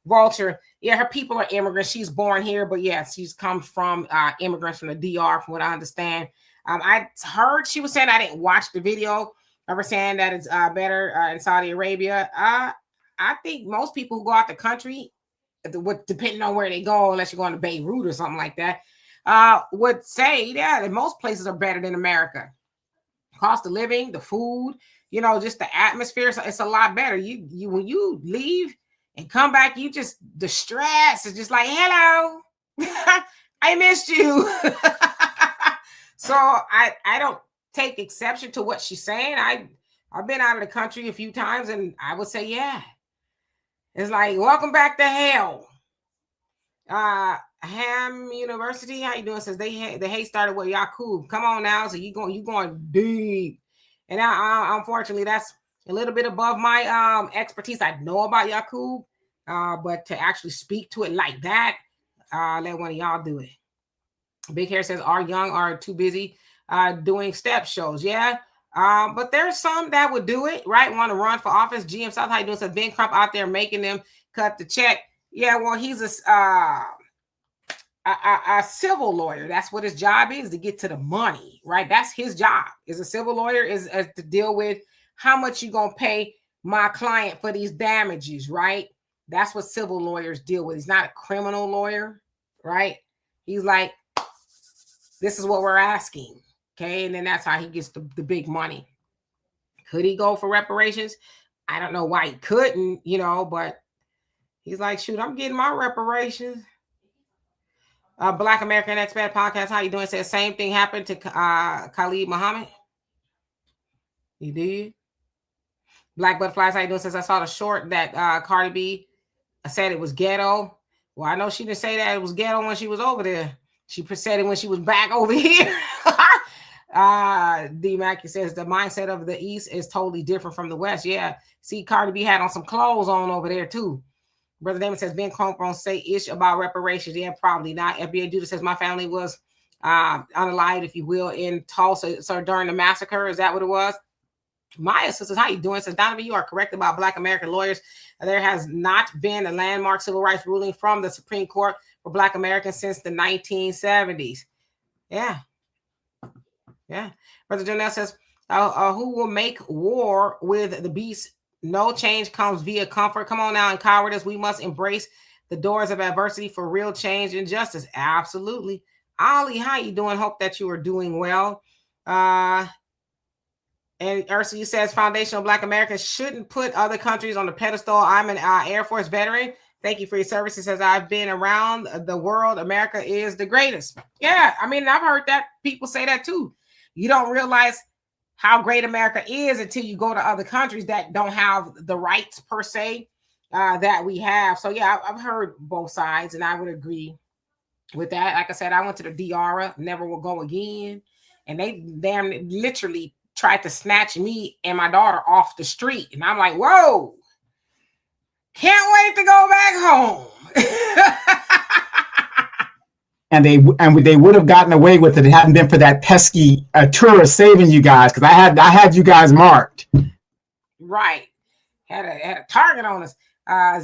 vulture. Yeah, her people are immigrants. She's born here, but yeah, she's come from immigrants from the DR, from what I understand. I heard she was saying, I didn't watch the video of her saying that it's better in Saudi Arabia. I think most people who go out the country, depending on where they go, unless you're going to Beirut or something like that, would say, yeah, that most places are better than America. Cost of living, the food, just the atmosphere. So it's a lot better. You when you leave and come back, the stress is just like, hello. I missed you. So I don't take exception to what she's saying. I've been out of the country a few times, and I would say, yeah. It's like, welcome back to hell. Ham University, how you doing? Says the hate started with Yakub. Come on now, so you going deep. And unfortunately, that's a little bit above my expertise. I know about Yakub, but to actually speak to it like that, let one of y'all do it. Big Hair says our young are too busy doing step shows. Yeah. But there's some that would do it, right? Want to run for office. GM South, how you doing? Says Ben Crump out there making them cut the check. Yeah, well, he's a civil lawyer. That's what his job is, to get to the money, right? That's his job. Is a civil lawyer is to deal with how much you gonna pay my client for these damages, right? That's what civil lawyers deal with. He's not a criminal lawyer, right? He's like, this is what we're asking, okay? And then that's how he gets the big money. Could he go for reparations? I don't know why he couldn't, but he's like, shoot, I'm getting my reparations. Black American Expat Podcast, how you doing? Says same thing happened to Khalid Muhammad. He did. Black Butterflies, how you doing? Says I saw the short that Cardi B said it was ghetto. Well, I know she didn't say that it was ghetto when she was over there. She said it when she was back over here. D Mackey says the mindset of the East is totally different from the West. Yeah. See, Cardi B had on some clothes on over there too. Brother Damon says Ben Crump won't say ish about reparations. Yeah, probably not. FBA Judah says my family was unalived, if you will, in Tulsa. So during the massacre, is that what it was? Maya says, how you doing? Says Donovan, you are correct about Black American lawyers. There has not been a landmark civil rights ruling from the Supreme Court for Black Americans since the 1970s. Yeah. Yeah. Brother Jonell says, who will make war with the beast? No change comes via comfort. Come on now, and cowardice. We must embrace the doors of adversity for real change and justice. Absolutely. Ali, how you doing? Hope that you are doing well. And Ursula says foundational Black Americans shouldn't put other countries on the pedestal. I'm an Air Force veteran. Thank you for your service. It says I've been around the world. America is the greatest. Yeah, I mean, I've heard that people say that too. You don't realize how great America is until you go to other countries that don't have the rights per se that we have. So yeah, I've heard both sides, and I would agree with that. Like I said, I went to the DR, never will go again, and they damn literally tried to snatch me and my daughter off the street, and I'm like, whoa, can't wait to go back home. And they would have gotten away with it if it hadn't been for that pesky tourist saving you guys, because I had you guys marked. Right, had a target on us.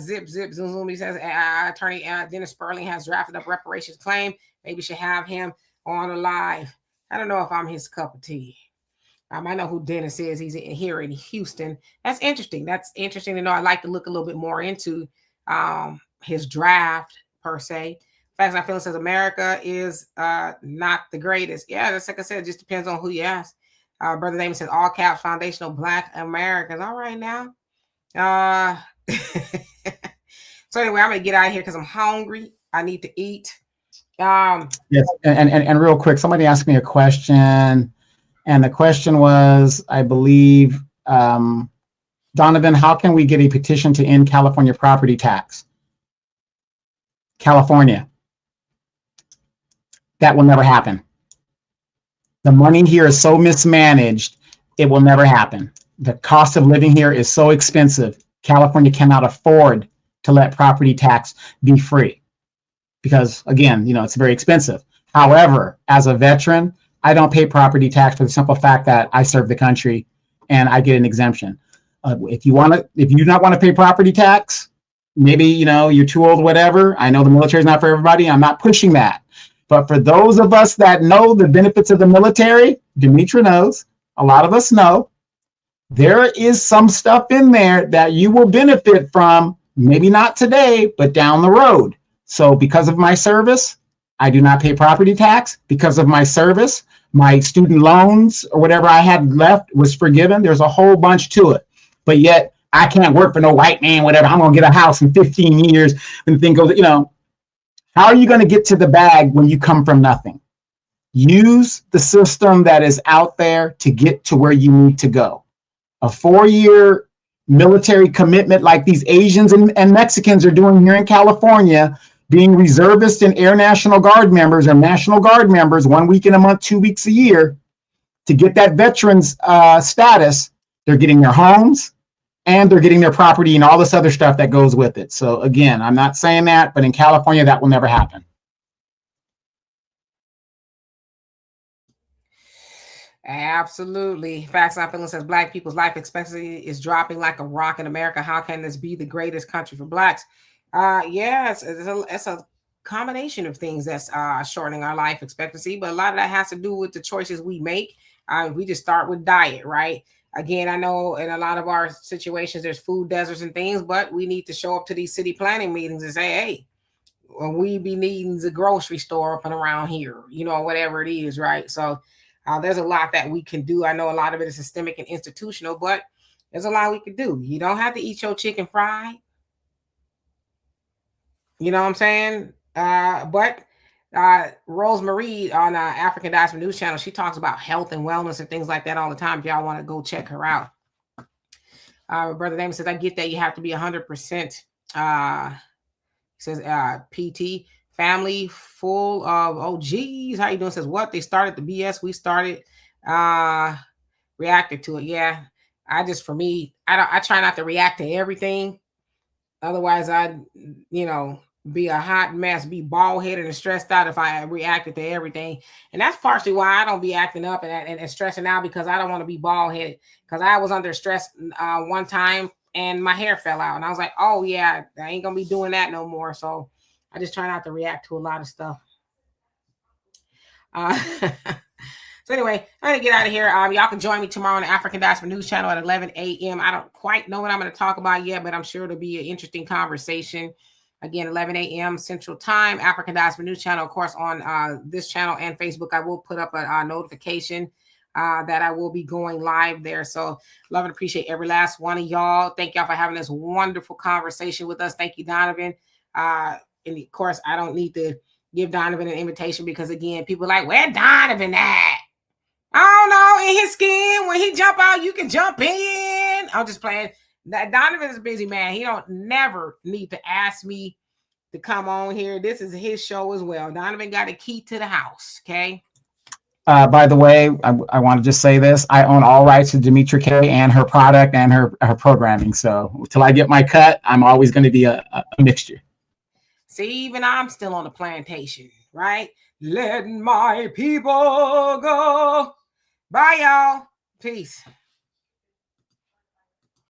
Zip Zoom. He says attorney Dennis Sperling has drafted up reparations claim. Maybe should have him on the live. I don't know if I'm his cup of tea. I know who Dennis is. He's here in Houston. That's interesting. That's interesting to know. I'd like to look a little bit more into his draft per se. Facts I feel says America is not the greatest. Yeah, that's like I said, it just depends on who you ask. Brother Damon says all caps foundational Black Americans. All right now. So anyway, I'm gonna get out of here because I'm hungry. I need to eat. Yes, and real quick, somebody asked me a question, and the question was, I believe, Donovan, how can we get a petition to end California property tax? California. That will never happen. The money here is so mismanaged, it will never happen. The cost of living here is so expensive. California cannot afford to let property tax be free because, again, it's very expensive. However, as a veteran, I don't pay property tax for the simple fact that I serve the country and I get an exemption. If you do not want to pay property tax, maybe, you're too old, whatever. I know the military is not for everybody. I'm not pushing that. But for those of us that know the benefits of the military, Demetra knows, a lot of us know, there is some stuff in there that you will benefit from, maybe not today, but down the road. So because of my service, I do not pay property tax. Because of my service, my student loans or whatever I had left was forgiven. There's a whole bunch to it. But yet I can't work for no white man, whatever. I'm going to get a house in 15 years and the thing goes, how How are you going to get to the bag when you come from nothing? Use the system that is out there to get to where you need to go. A 4-year military commitment like these Asians and Mexicans are doing here in California, being reservists and Air National Guard members or National Guard members 1 week in a month, 2 weeks a year, to get that veterans status. They're getting their homes and they're getting their property and all this other stuff that goes with it. So again, I'm not saying that, but in California, that will never happen. Absolutely. Facts Not Feelings says Black people's life expectancy is dropping like a rock in America. How can this be the greatest country for Blacks? Yeah, it's a combination of things that's shortening our life expectancy, but a lot of that has to do with the choices we make. We just start with diet, right? Again, I know in a lot of our situations there's food deserts and things, but we need to show up to these city planning meetings and say, hey, well, we be needing the grocery store up and around here, you know, whatever it is, right? So there's a lot that we can do. I know a lot of it is systemic and institutional, but there's a lot we can do. You don't have to eat your chicken fried. You know what I'm saying? But Rosemarie on African Diaspora News Channel, she talks about health and wellness and things like that all the time. If y'all want to go check her out. Brother Damon says, I get that you have to be 100%. Says PT family full of OGs. How you doing? Says what? They started the BS. We started reacted to it. Yeah. For me, I try not to react to everything. Otherwise I'd, be a hot mess, be bald headed and stressed out if I reacted to everything. And that's partially why I don't be acting up and stressing out, because I don't want to be bald headed, because I was under stress one time and my hair fell out and I was like, oh yeah, I ain't gonna be doing that no more. So I just try not to react to a lot of stuff. So anyway, I'm gonna get out of here. Y'all can join me tomorrow on the African Diaspora News Channel at 11 a.m. I don't quite know what I'm going to talk about yet, but I'm sure it'll be an interesting conversation. Again, 11 a.m. Central Time, African Diaspora News Channel. Of course, on this channel and Facebook, I will put up a notification that I will be going live there. So love and appreciate every last one of y'all. Thank y'all for having this wonderful conversation with us. Thank you, Donovan. And of course, I don't need to give Donovan an invitation because, again, people are like, where Donovan at? I don't know, in his skin. When he jump out, you can jump in. I'm just playing. Donovan is a busy man. He don't never need to ask me to come on here. This is his show as well. Donovan got a key to the house, okay? By the way, I want to just say this. I own all rights to Demetra K and her product and her programming. So until I get my cut, I'm always going to be a mixture. See, even I'm still on the plantation, right? Let my people go. Bye, y'all. Peace.